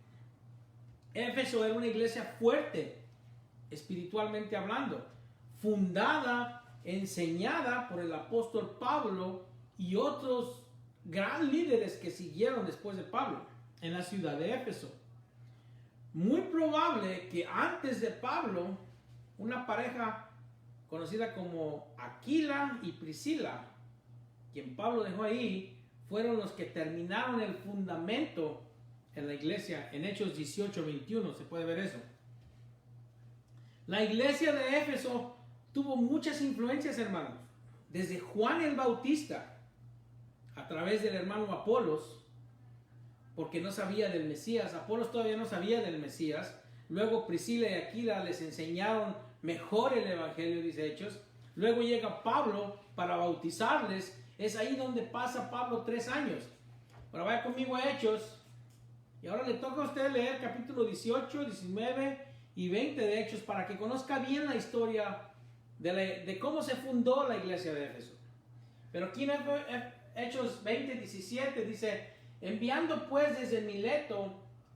Éfeso era una iglesia fuerte, espiritualmente hablando, fundada, enseñada por el apóstol Pablo y otros gran líderes que siguieron después de Pablo en la ciudad de Éfeso. Muy probable que antes de Pablo, una pareja conocida como Aquila y Priscila, quien Pablo dejó ahí, fueron los que terminaron el fundamento en la iglesia. En Hechos 18:21 se puede ver eso. La iglesia de Éfeso tuvo muchas influencias, hermanos, desde Juan el Bautista, a través del hermano Apolos, porque no sabía del Mesías. Apolos todavía no sabía del Mesías. Luego Priscila y Aquila les enseñaron mejor el evangelio, dice Hechos. Luego llega Pablo para bautizarles. Es ahí donde pasa Pablo 3 años. Ahora vaya conmigo a Hechos. Y ahora le toca a usted leer capítulo 18, 19 y 20 de Hechos para que conozca bien la historia de cómo se fundó la iglesia de Éfeso. Pero aquí en Hechos 20, 17 dice, enviando pues desde Mileto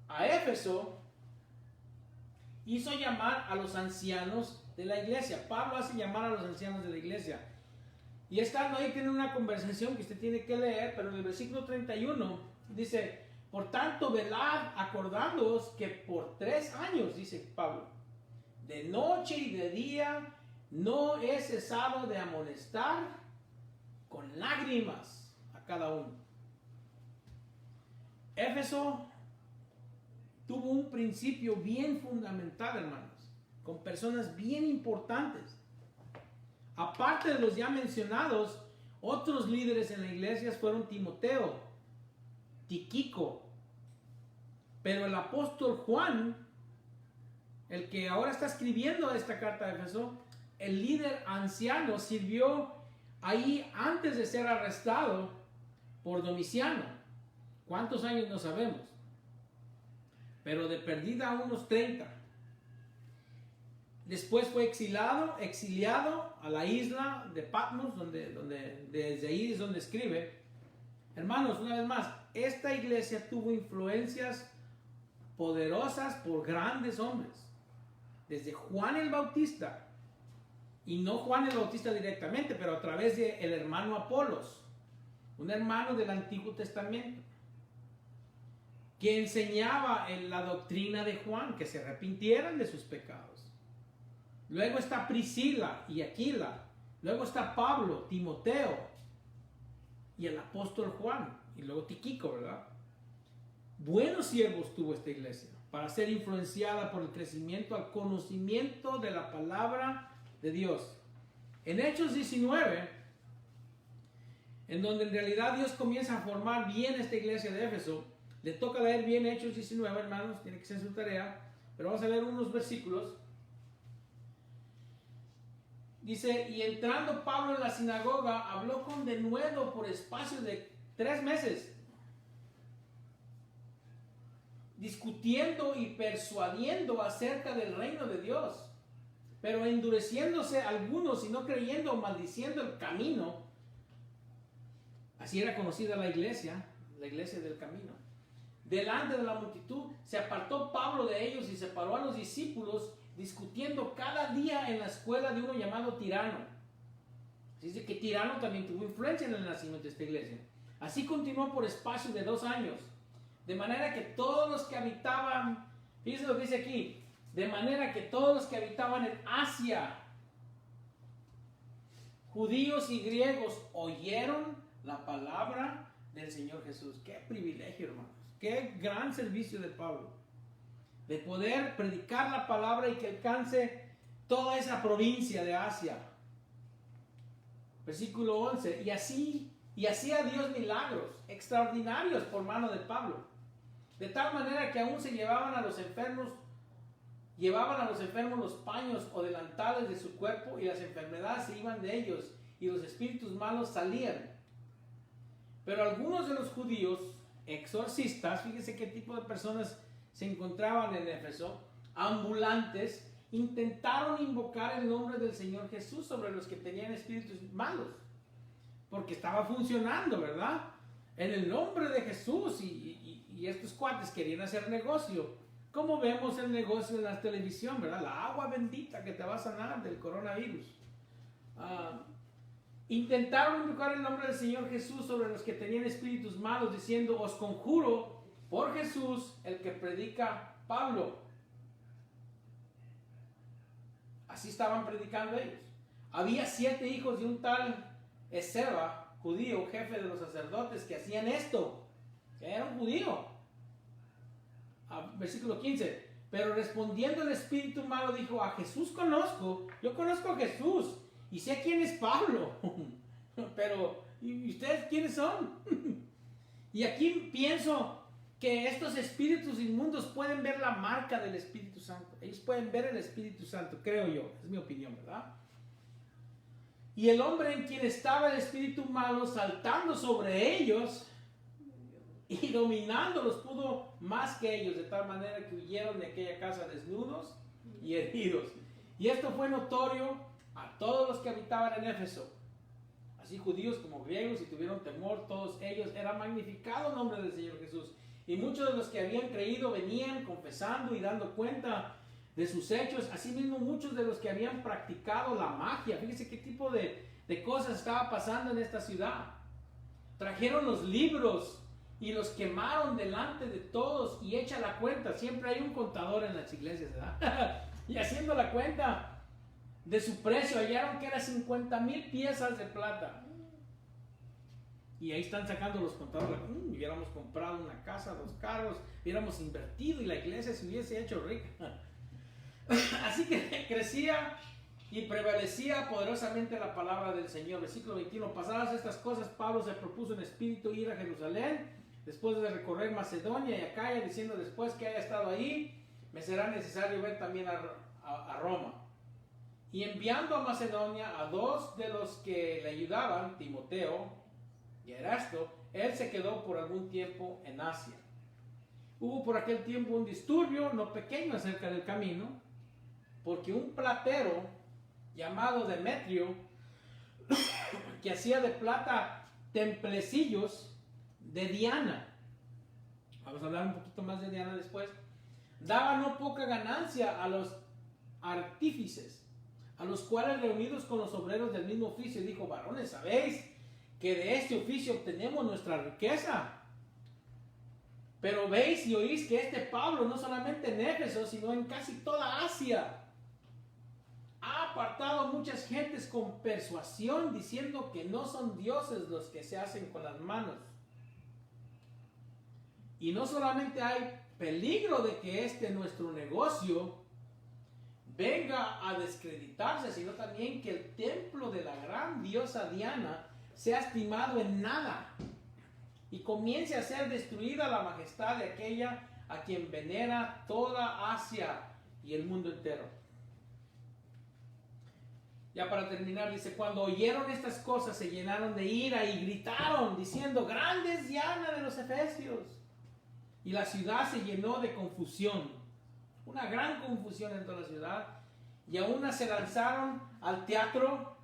a Éfeso, hizo llamar a los ancianos de la iglesia. Pablo hace llamar a los ancianos de la iglesia. Y estando ahí tiene una conversación que usted tiene que leer, pero en el versículo 31 dice, por tanto velad acordándoos que por 3 años, dice Pablo, de noche y de día no he cesado de amonestar con lágrimas a cada uno. Éfeso tuvo un principio bien fundamental, hermanos, con personas bien importantes. Aparte de los ya mencionados, otros líderes en la iglesia fueron Timoteo, Tíquico, pero el apóstol Juan, el que ahora está escribiendo esta carta de Éfeso, el líder anciano, sirvió ahí antes de ser arrestado por Domiciano. ¿Cuántos años? No sabemos, pero de perdida unos 30. Después fue exiliado a la isla de Patmos, donde desde ahí es donde escribe. Hermanos, una vez más, esta iglesia tuvo influencias poderosas por grandes hombres. Desde Juan el Bautista, y no Juan el Bautista directamente, pero a través de el hermano Apolos, un hermano del Antiguo Testamento, que enseñaba en la doctrina de Juan, que se arrepintieran de sus pecados. Luego está Priscila y Aquila. Luego está Pablo, Timoteo y el apóstol Juan. Y luego Tíquico, ¿verdad? Buenos siervos tuvo esta iglesia para ser influenciada por el crecimiento al conocimiento de la palabra de Dios. En Hechos 19, en donde en realidad Dios comienza a formar bien esta iglesia de Éfeso, le toca leer bien Hechos 19, hermanos, tiene que ser su tarea, pero vamos a leer unos versículos. Dice, y entrando Pablo en la sinagoga, habló con denuedo por espacio de 3 meses, discutiendo y persuadiendo acerca del reino de Dios, pero endureciéndose algunos y no creyendo o maldiciendo el camino. Así era conocida la iglesia del camino. Delante de la multitud se apartó Pablo de ellos y separó a los discípulos, discutiendo cada día en la escuela de uno llamado Tirano. Dice que Tirano también tuvo influencia en el nacimiento de esta iglesia. Así continuó por espacio de 2 años, de manera que todos los que habitaban, fíjense lo que dice aquí, de manera que todos los que habitaban en Asia, judíos y griegos, oyeron la palabra del Señor Jesús. Qué privilegio, hermanos, qué gran servicio de Pablo, de poder predicar la palabra y que alcance toda esa provincia de Asia. Versículo 11, y hacía Dios milagros extraordinarios por mano de Pablo, de tal manera que aún se llevaban a los enfermos los paños o delantales de su cuerpo, y las enfermedades se iban de ellos, y los espíritus malos salían. Pero algunos de los judíos exorcistas, fíjense qué tipo de personas se encontraban en Éfeso, ambulantes, intentaron invocar el nombre del Señor Jesús sobre los que tenían espíritus malos, porque estaba funcionando, ¿verdad? En el nombre de Jesús, y estos cuates querían hacer negocio, como vemos el negocio en la televisión, ¿verdad? La agua bendita que te va a sanar del coronavirus. Intentaron invocar el nombre del Señor Jesús sobre los que tenían espíritus malos, diciendo, os conjuro por Jesús, el que predica Pablo. Así estaban predicando ellos. Había 7 hijos de un tal Esceva, judío, jefe de los sacerdotes, que hacían esto. Era un judío. Versículo 15. Pero respondiendo el espíritu malo dijo, a Jesús conozco, yo conozco a Jesús y sé quién es Pablo. Pero, ¿y ustedes quiénes son? Y aquí pienso que estos espíritus inmundos pueden ver la marca del Espíritu Santo. Ellos pueden ver el Espíritu Santo, creo yo. Es mi opinión, ¿verdad? Y el hombre en quien estaba el espíritu malo saltando sobre ellos y dominándolos pudo más que ellos, de tal manera que huyeron de aquella casa desnudos y heridos. Y esto fue notorio a todos los que habitaban en Éfeso, así judíos como griegos, y tuvieron temor. Todos ellos. Era magnificado el nombre del Señor Jesús. Y muchos de los que habían creído venían confesando y dando cuenta de sus hechos. Asimismo, muchos de los que habían practicado la magia. Fíjense qué tipo de cosas estaba pasando en esta ciudad. Trajeron los libros y los quemaron delante de todos. Y echa la cuenta. Siempre hay un contador en las iglesias, ¿verdad? Y haciendo la cuenta de su precio, hallaron que eran 50,000 piezas de plata. Y ahí están sacando los contadores. Hubiéramos comprado una casa, 2 carros, hubiéramos invertido y la iglesia se hubiese hecho rica. Así que crecía y prevalecía poderosamente la palabra del Señor. Versículo 21. Pasadas estas cosas, Pablo se propuso en espíritu ir a Jerusalén, después de recorrer Macedonia y Acaya, diciendo: después que haya estado ahí, me será necesario ver también a Roma. Y enviando a Macedonia a 2 de los que le ayudaban, Timoteo y Erasto, él se quedó por algún tiempo en Asia. Hubo por aquel tiempo un disturbio no pequeño acerca del camino, porque un platero llamado Demetrio, que hacía de plata templecillos de Diana, vamos a hablar un poquito más de Diana después, daba no poca ganancia a los artífices, a los cuales, reunidos con los obreros del mismo oficio, dijo: varones, ¿sabéis que de este oficio obtenemos nuestra riqueza? Pero veis y oís que este Pablo, no solamente en Éfeso, sino en casi toda Asia, ha apartado a muchas gentes con persuasión, diciendo que no son dioses los que se hacen con las manos. Y no solamente hay peligro de que nuestro negocio venga a descreditarse, sino también que el templo de la gran diosa Diana sea estimado en nada y comience a ser destruida la majestad de aquella a quien venera toda Asia y el mundo entero. Ya para terminar, dice: cuando oyeron estas cosas se llenaron de ira y gritaron diciendo: grande es Diana de los Efesios. Y la ciudad se llenó de confusión, una gran confusión en toda la ciudad, y aún se lanzaron al teatro,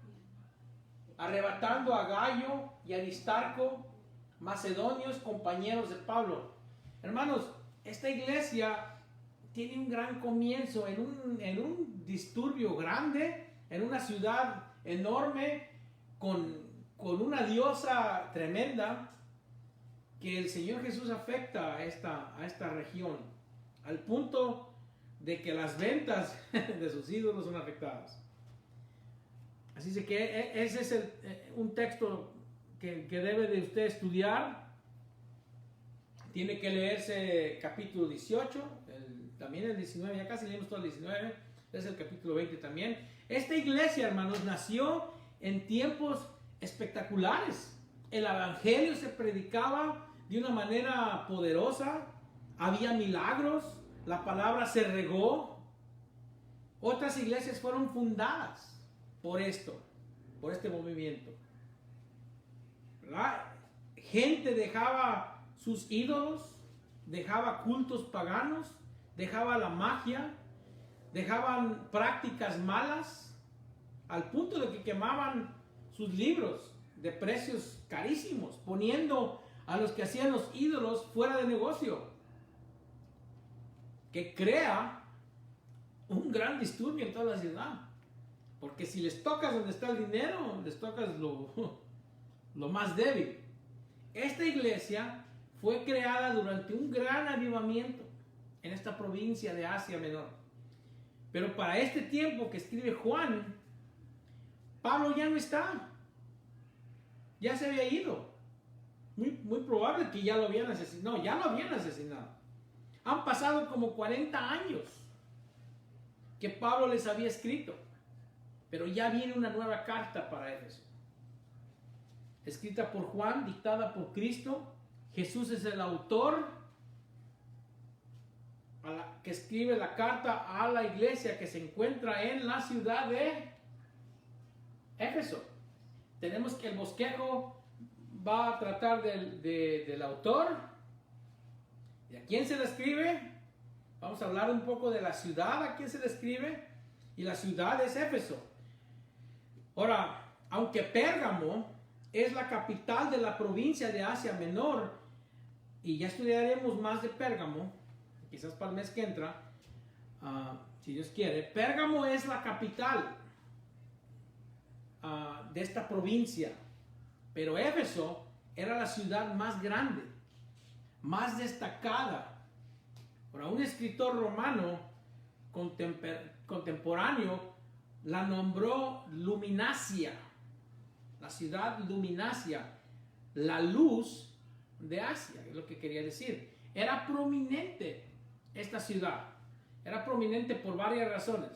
arrebatando a Gayo y Aristarco, macedonios, compañeros de Pablo. Hermanos, esta iglesia tiene un gran comienzo en un disturbio grande, en una ciudad enorme, con una diosa tremenda, que el Señor Jesús afecta a esta región, al punto de que las ventas de sus ídolos son afectadas. Así que ese es un texto que debe de usted estudiar. Tiene que leerse capítulo 18, también el 19, ya casi leímos todo el 19, es el capítulo 20 también. Esta iglesia, hermanos, nació en tiempos espectaculares. El evangelio se predicaba de una manera poderosa, había milagros, la palabra se regó. Otras iglesias fueron fundadas por este movimiento, ¿verdad? Gente dejaba sus ídolos, dejaba cultos paganos, dejaba la magia, dejaban prácticas malas, al punto de que quemaban sus libros de precios carísimos, poniendo a los que hacían los ídolos fuera de negocio, que crea un gran disturbio en toda la ciudad. Porque si les tocas donde está el dinero, les tocas lo más débil. Esta iglesia fue creada durante un gran avivamiento en esta provincia de Asia Menor. Pero para este tiempo que escribe Juan, Pablo ya no está. Ya se había ido. Muy probable que ya lo habían asesinado. No, ya lo habían asesinado. Han pasado como 40 años que Pablo les había escrito. Pero ya viene una nueva carta para Éfeso, escrita por Juan, dictada por Cristo. Jesús es el autor que escribe la carta a la iglesia que se encuentra en la ciudad de Éfeso. Tenemos que el bosquejo va a tratar del autor, de a quién se le escribe Vamos a hablar un poco de la ciudad a quien se describe, y la ciudad es Éfeso. Ahora, aunque Pérgamo es la capital de la provincia de Asia Menor, y ya estudiaremos más de Pérgamo, quizás para el mes que entra, si Dios quiere. Pérgamo es la capital de esta provincia, pero Éfeso era la ciudad más grande, más destacada. Ahora, un escritor romano contemporáneo la nombró Luminacia, la ciudad Luminacia, la luz de Asia, es lo que quería decir. Era prominente esta ciudad, era prominente por varias razones.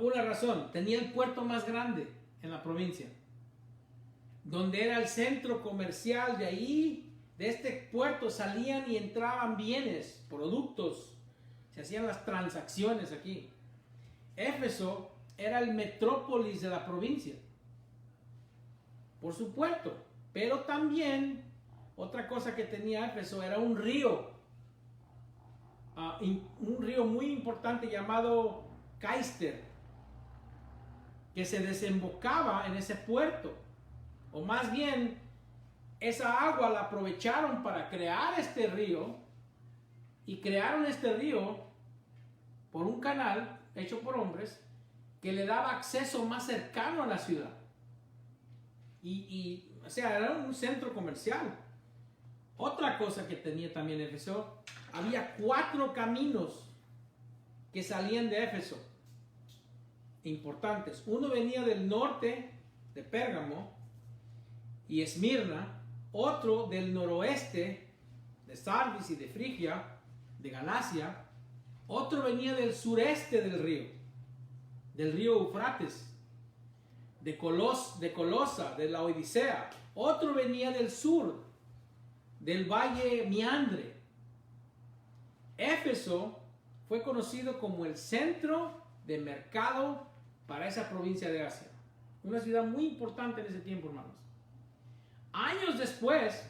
Una razón, tenía el puerto más grande en la provincia, donde era el centro comercial. De ahí, de este puerto, salían y entraban bienes, productos, se hacían las transacciones aquí. Éfeso era el metrópolis de la provincia, por su puerto, pero también otra cosa que tenía Éfeso era un río muy importante llamado Caister, que se desembocaba en ese puerto, o más bien esa agua la aprovecharon para crear este río, y crearon este río por un canal hecho por hombres que le daba acceso más cercano a la ciudad, o sea, era un centro comercial. Otra cosa que tenía también Éfeso, había 4 caminos que salían de Éfeso, importantes. Uno venía del norte de Pérgamo y Esmirna, otro del noroeste de Sardis y de Frigia, de Galacia, otro venía del sureste del río Eufrates, de Colosa, de la Odisea, otro venía del sur, del valle Meandre. Éfeso fue conocido como el centro de mercado para esa provincia de Asia, una ciudad muy importante en ese tiempo, hermanos. Años después,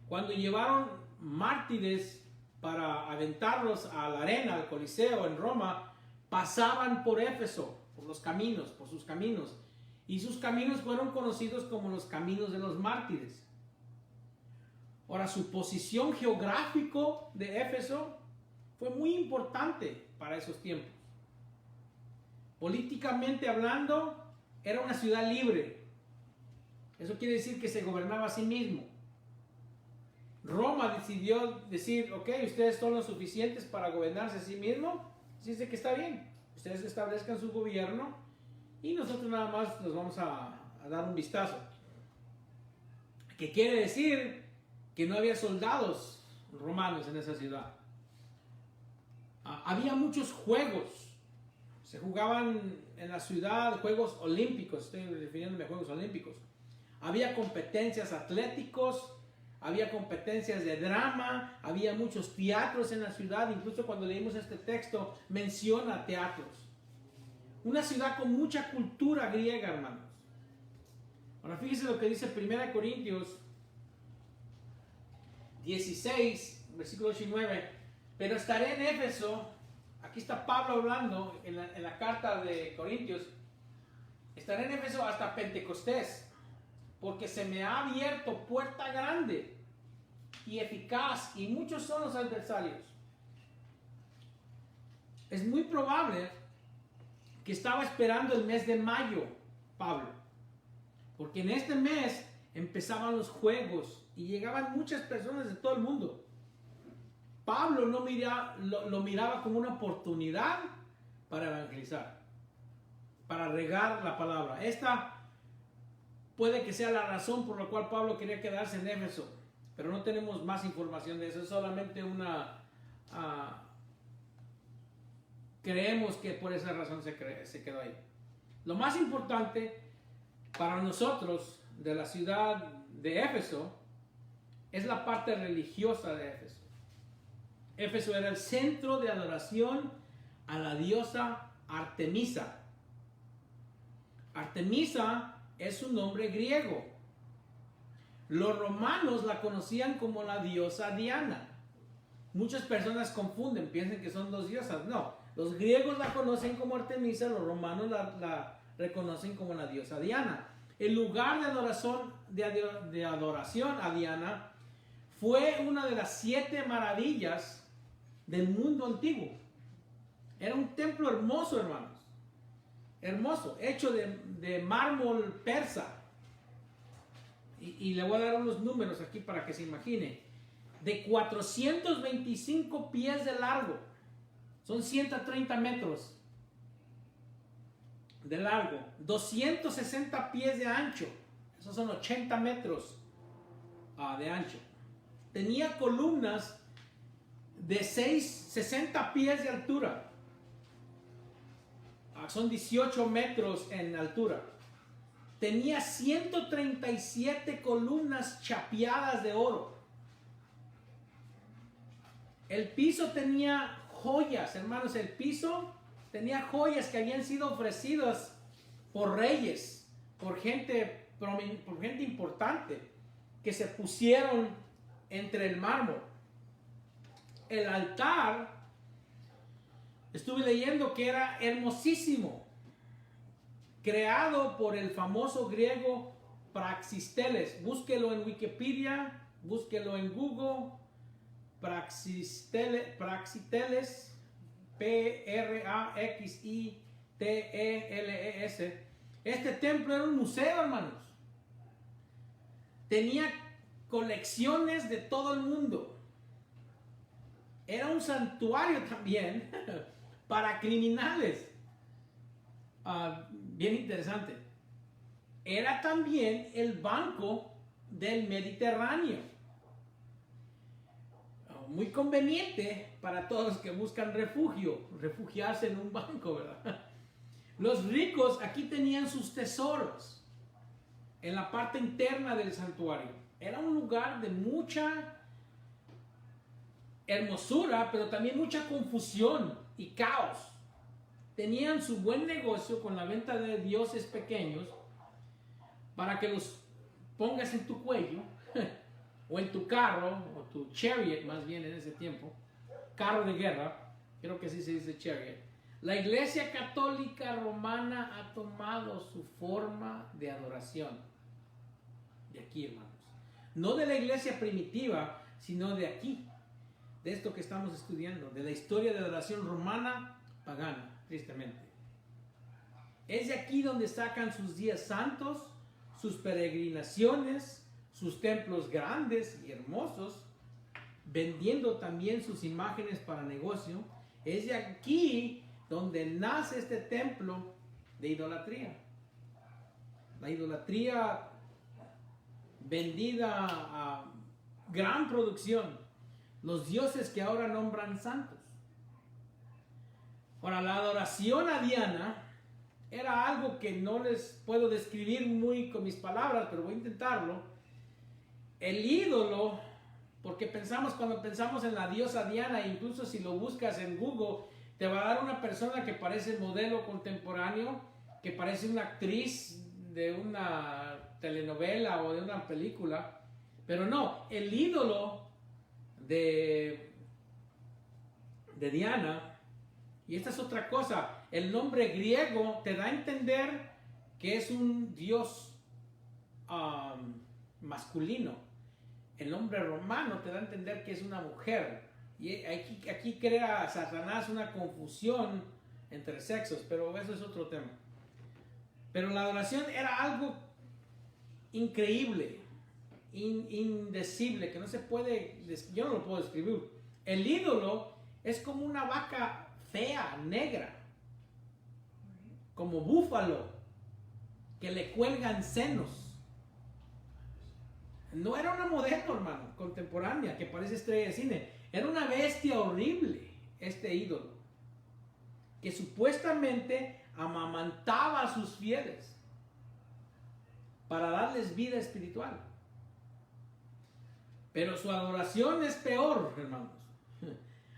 cuando llevaron mártires para aventarlos a la arena, al Coliseo en Roma, pasaban por Éfeso, por sus caminos, y sus caminos fueron conocidos como los caminos de los mártires. Ahora, su posición geográfica de Éfeso fue muy importante para esos tiempos. Políticamente hablando, era una ciudad libre. Eso quiere decir que se gobernaba a sí mismo. Roma decidió decir, ok, ustedes son lo suficientes para gobernarse a sí mismo, así es de que está bien, ustedes establezcan su gobierno y nosotros nada más nos vamos a dar un vistazo. ¿Qué quiere decir? Que no había soldados romanos en esa ciudad. Había muchos juegos, se jugaban en la ciudad juegos olímpicos, estoy refiriéndome a juegos olímpicos. Había competencias atléticos, había competencias de drama, había muchos teatros en la ciudad. Incluso cuando leímos este texto menciona teatros. Una ciudad con mucha cultura griega, hermanos. Ahora fíjense lo que dice 1 Corintios 16, versículo 19. Pero estaré en Éfeso, aquí está Pablo hablando en la carta de Corintios, estaré en Éfeso hasta Pentecostés, porque se me ha abierto puerta grande y eficaz, y muchos son los adversarios. Es muy probable que estaba esperando el mes de mayo, Pablo, porque en este mes empezaban los juegos y llegaban muchas personas de todo el mundo. Pablo lo miraba como una oportunidad para evangelizar, para regar la palabra. Esta puede que sea la razón por la cual Pablo quería quedarse en Éfeso, pero no tenemos más información de eso. Es solamente creemos que por esa razón se quedó ahí. Lo más importante para nosotros de la ciudad de Éfeso es la parte religiosa de Éfeso. Éfeso era el centro de adoración a la diosa Artemisa. Artemisa es un nombre griego. Los romanos la conocían como la diosa Diana. Muchas personas confunden, piensan que son dos diosas. No, los griegos la conocen como Artemisa, los romanos la reconocen como la diosa Diana. El lugar de adoración a Diana fue una de las 7 maravillas del mundo antiguo. Era un templo hermoso, hermanos. Hermoso, hecho de mármol persa. Y le voy a dar unos números aquí para que se imagine. De 425 pies de largo. Son 130 metros de largo. 260 pies de ancho. Esos son 80 metros de ancho. Tenía columnas de 60 pies de altura. Son 18 metros en altura. Tenía 137 columnas chapeadas de oro. El piso tenía joyas, hermanos. El piso tenía joyas que habían sido ofrecidas por reyes, por gente importante, que se pusieron entre el mármol. El altar, estuve leyendo que era hermosísimo, creado por el famoso griego Praxiteles. Búsquelo en Wikipedia, búsquelo en Google. Praxiteles, Praxiteles. Este templo era un museo, hermanos. Tenía colecciones de todo el mundo. Era un santuario también para criminales. Bien interesante. Era también el banco del Mediterráneo. Muy conveniente para todos los que buscan refugiarse en un banco, ¿verdad? Los ricos aquí tenían sus tesoros en la parte interna del santuario. Era un lugar de mucha hermosura, pero también mucha confusión y caos. Tenían su buen negocio con la venta de dioses pequeños para que los pongas en tu cuello o en tu carro, o tu chariot más bien en ese tiempo, carro de guerra, creo que así se dice chariot. La Iglesia Católica Romana ha tomado su forma de adoración de aquí, hermanos. No de la iglesia primitiva, sino de aquí, de esto que estamos estudiando, de la historia de la adoración romana pagana, tristemente. Es de aquí donde sacan sus días santos, sus peregrinaciones, sus templos grandes y hermosos, vendiendo también sus imágenes para negocio. Es de aquí donde nace este templo de idolatría. La idolatría vendida a gran producción. Los dioses que ahora nombran santos. Ahora, la adoración a Diana era algo que no les puedo describir muy con mis palabras, pero voy a intentarlo. El ídolo, porque cuando pensamos en la diosa Diana, incluso si lo buscas en Google, te va a dar una persona que parece modelo contemporáneo, que parece una actriz de una telenovela o de una película, pero no, el ídolo de Diana, y esta es otra cosa, el nombre griego te da a entender que es un dios masculino. El nombre romano te da a entender que es una mujer. Y aquí crea Satanás una confusión entre sexos, pero eso es otro tema. Pero la adoración era algo increíble, indecible, que no se puede, yo no lo puedo describir. El ídolo es como una vaca fea, negra, como búfalo, que le cuelgan senos. No era una modelo, hermano, contemporánea, que parece estrella de cine. Era una bestia horrible, este ídolo, que supuestamente amamantaba a sus fieles para darles vida espiritual. Pero su adoración es peor, hermanos.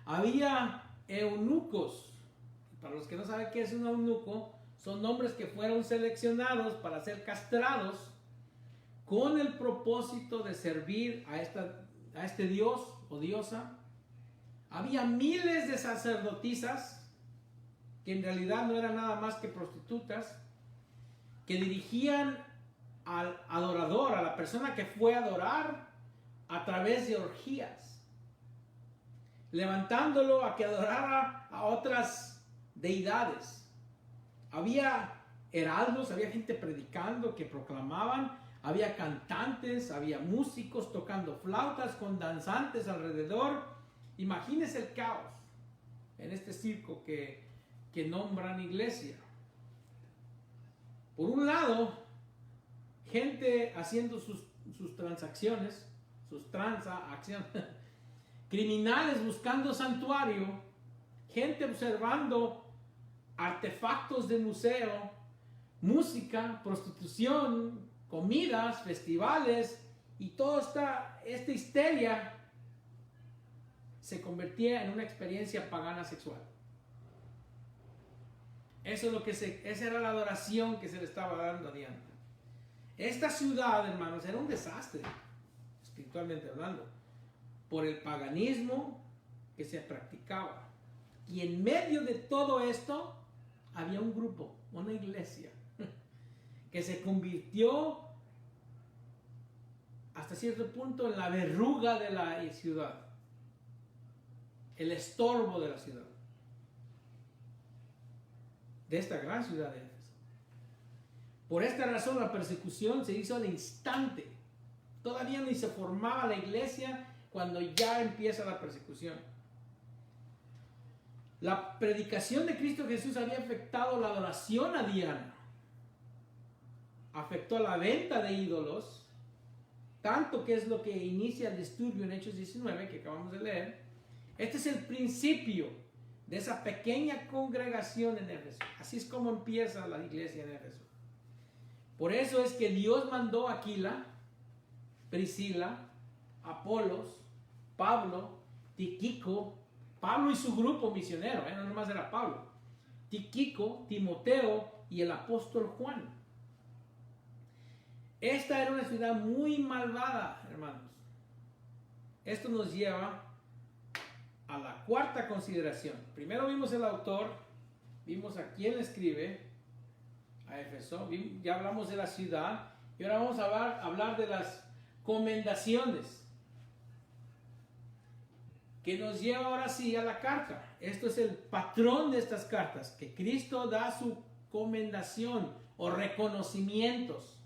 Había eunucos. Para los que no saben qué es un eunuco, son hombres que fueron seleccionados para ser castrados con el propósito de servir a este dios o diosa Había miles de sacerdotisas, que en realidad no eran nada más que prostitutas, que dirigían al adorador, a la persona que fue a adorar, a través de orgías, levantándolo a que adorara a otras deidades. Había heraldos, había gente predicando que proclamaban, había cantantes, había músicos tocando flautas con danzantes alrededor. Imagínense el caos en este circo que nombran iglesia. Por un lado, gente haciendo sus transacciones, sus transacciones, criminales buscando santuario, gente observando artefactos de museo, música, prostitución, comidas, festivales, y toda esta histeria se convertía en una experiencia pagana sexual. Eso es lo que esa era la adoración que se le estaba dando a Diana. Esta ciudad, hermanos, era un desastre, espiritualmente hablando, por el paganismo que se practicaba. Y en medio de todo esto, había un grupo, una iglesia, que se convirtió hasta cierto punto en la verruga de la ciudad, el estorbo de la ciudad, de esta gran ciudad de Éfeso. Por esta razón la persecución se hizo al instante. Todavía ni se formaba la iglesia cuando ya empieza la persecución. La predicación de Cristo Jesús había afectado la adoración a Diana, afectó la venta de ídolos, tanto que es lo que inicia el disturbio en Hechos 19 que acabamos de leer. Este es el principio de esa pequeña congregación en Éfeso. Así es como empieza la iglesia en Éfeso. Por eso es que Dios mandó a Aquila, Priscila, Apolos, Pablo, Tíquico, Pablo y su grupo misionero, no nomás era Pablo, Tíquico, Timoteo y el apóstol Juan. Esta era una ciudad muy malvada, hermanos. Esto nos lleva a la cuarta consideración. Primero vimos el autor, vimos a quién escribe a Éfeso, ya hablamos de la ciudad, y ahora vamos a hablar de las comendaciones que nos lleva ahora sí a la carta. Esto es el patrón de estas cartas, que Cristo da su comendación o reconocimientos,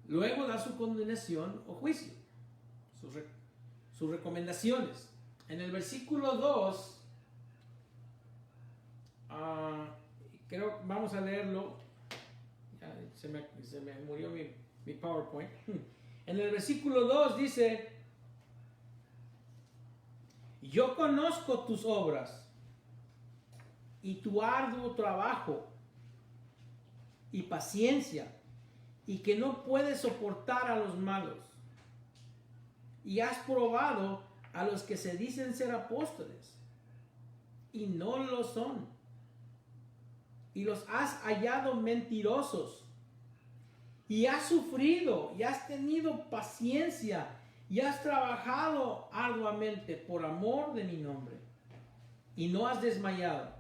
luego da su condenación o juicio, sus recomendaciones. En el versículo 2, creo, vamos a leerlo. Ya, se me murió mi PowerPoint. En el versículo 2 dice: yo conozco tus obras y tu arduo trabajo y paciencia, y que no puedes soportar a los malos, y has probado a los que se dicen ser apóstoles y no lo son, y los has hallado mentirosos, y has sufrido y has tenido paciencia y has trabajado arduamente por amor de mi nombre, y no has desmayado.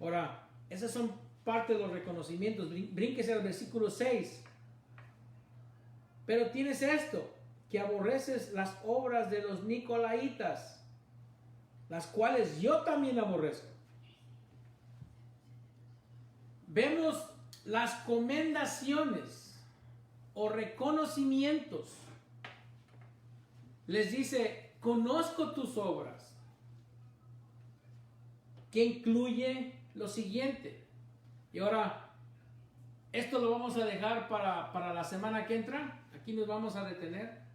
Ahora, esas son parte de los reconocimientos. Brínquese al versículo 6. Pero tienes esto, que aborreces las obras de los nicolaitas, las cuales yo también aborrezco. Vemos las comendaciones o reconocimientos. Les dice: conozco tus obras, que incluye lo siguiente. Y ahora, esto lo vamos a dejar para la semana que entra. Aquí nos vamos a detener.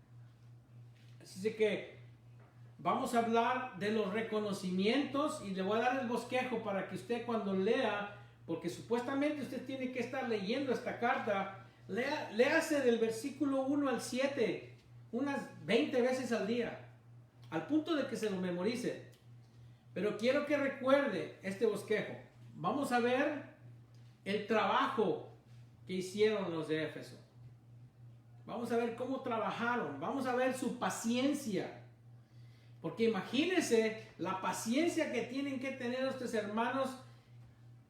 Así que vamos a hablar de los reconocimientos, y le voy a dar el bosquejo para que usted, cuando lea, porque supuestamente usted tiene que estar leyendo esta carta, léase del versículo 1 al 7 unas 20 veces al día, al punto de que se lo memorice. Pero quiero que recuerde este bosquejo. Vamos a ver el trabajo que hicieron los de Éfeso. Vamos a ver cómo trabajaron. Vamos a ver su paciencia. Porque imagínense la paciencia que tienen que tener estos hermanos,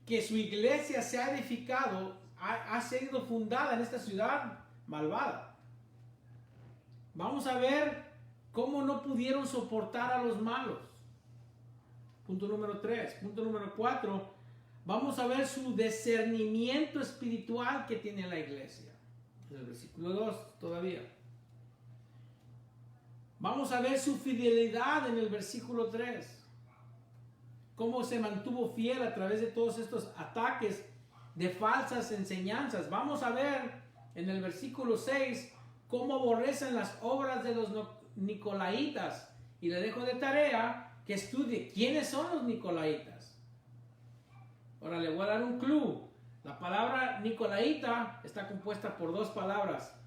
que su iglesia se ha edificado, ha sido fundada en esta ciudad malvada. Vamos a ver cómo no pudieron soportar a los malos. Punto número 3. Punto número 4. Vamos a ver su discernimiento espiritual que tiene la iglesia. En el versículo 2 todavía. Vamos a ver su fidelidad en el versículo 3. Cómo se mantuvo fiel a través de todos estos ataques de falsas enseñanzas. Vamos a ver en el versículo 6 cómo aborrecen las obras de los nicolaitas. Y le dejo de tarea que estudie quiénes son los nicolaitas. Ahora le voy a dar un clue. La palabra nicolaita está compuesta por dos palabras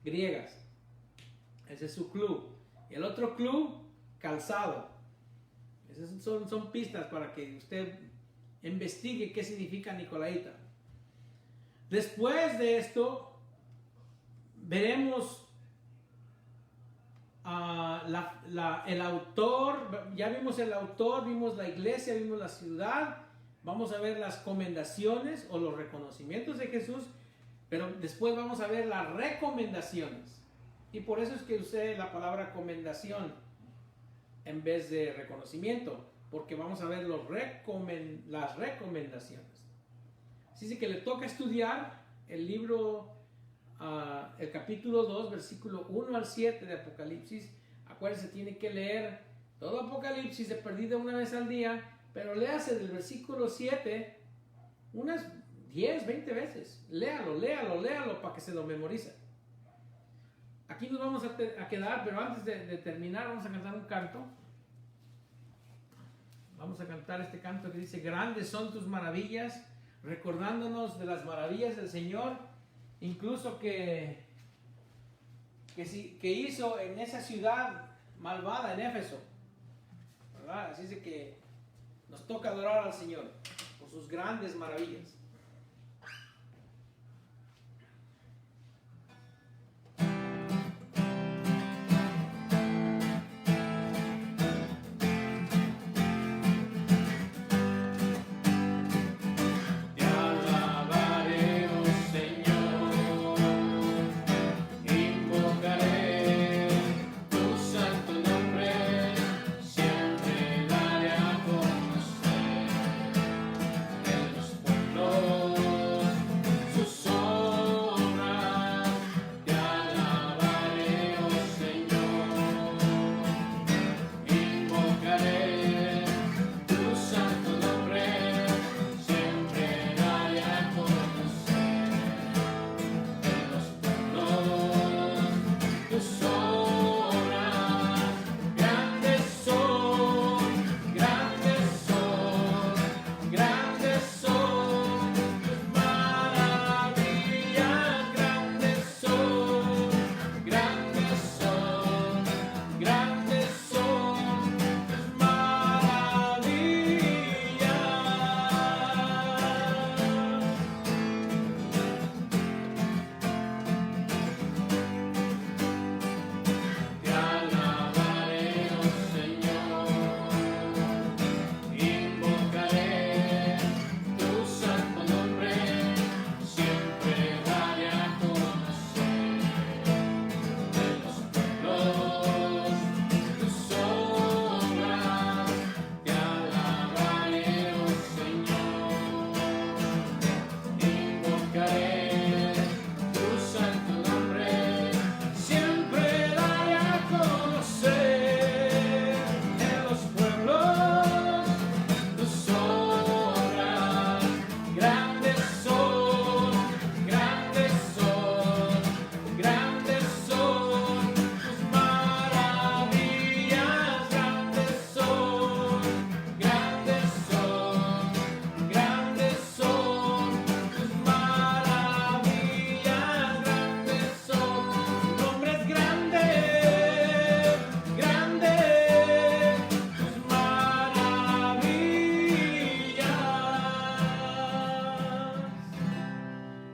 griegas. Ese es su clue. Y el otro clue, calzado. Esas son pistas para que usted investigue qué significa nicolaita. Después de esto, veremos el autor. Ya vimos el autor, vimos la iglesia, vimos la ciudad. Vamos a ver las comendaciones o los reconocimientos de Jesús, pero después vamos a ver las recomendaciones. Y por eso es que usé la palabra comendación en vez de reconocimiento, porque vamos a ver las recomendaciones. Así es que le toca estudiar el libro, el capítulo 2, versículo 1 al 7 de Apocalipsis. Acuérdense, tiene que leer todo Apocalipsis de perdida una vez al día, pero léase del versículo 7 unas 10, 20 veces. Léalo para que se lo memorice. Aquí nos vamos a quedar, pero antes de terminar vamos a cantar un canto. Vamos a cantar este canto que dice: grandes son tus maravillas, recordándonos de las maravillas del Señor, incluso que hizo en esa ciudad malvada, en Éfeso, ¿verdad? Así es que nos toca adorar al Señor por sus grandes maravillas.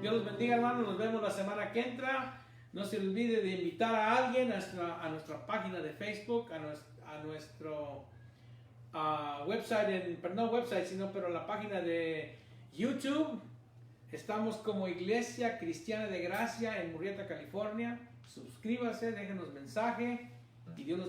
Dios los bendiga, hermanos. Nos vemos la semana que entra. No se olvide de invitar a alguien a nuestra página de Facebook, a nuestro website, no website, pero la página de YouTube. Estamos como Iglesia Cristiana de Gracia en Murrieta, California. Suscríbase, déjenos mensaje y Dios los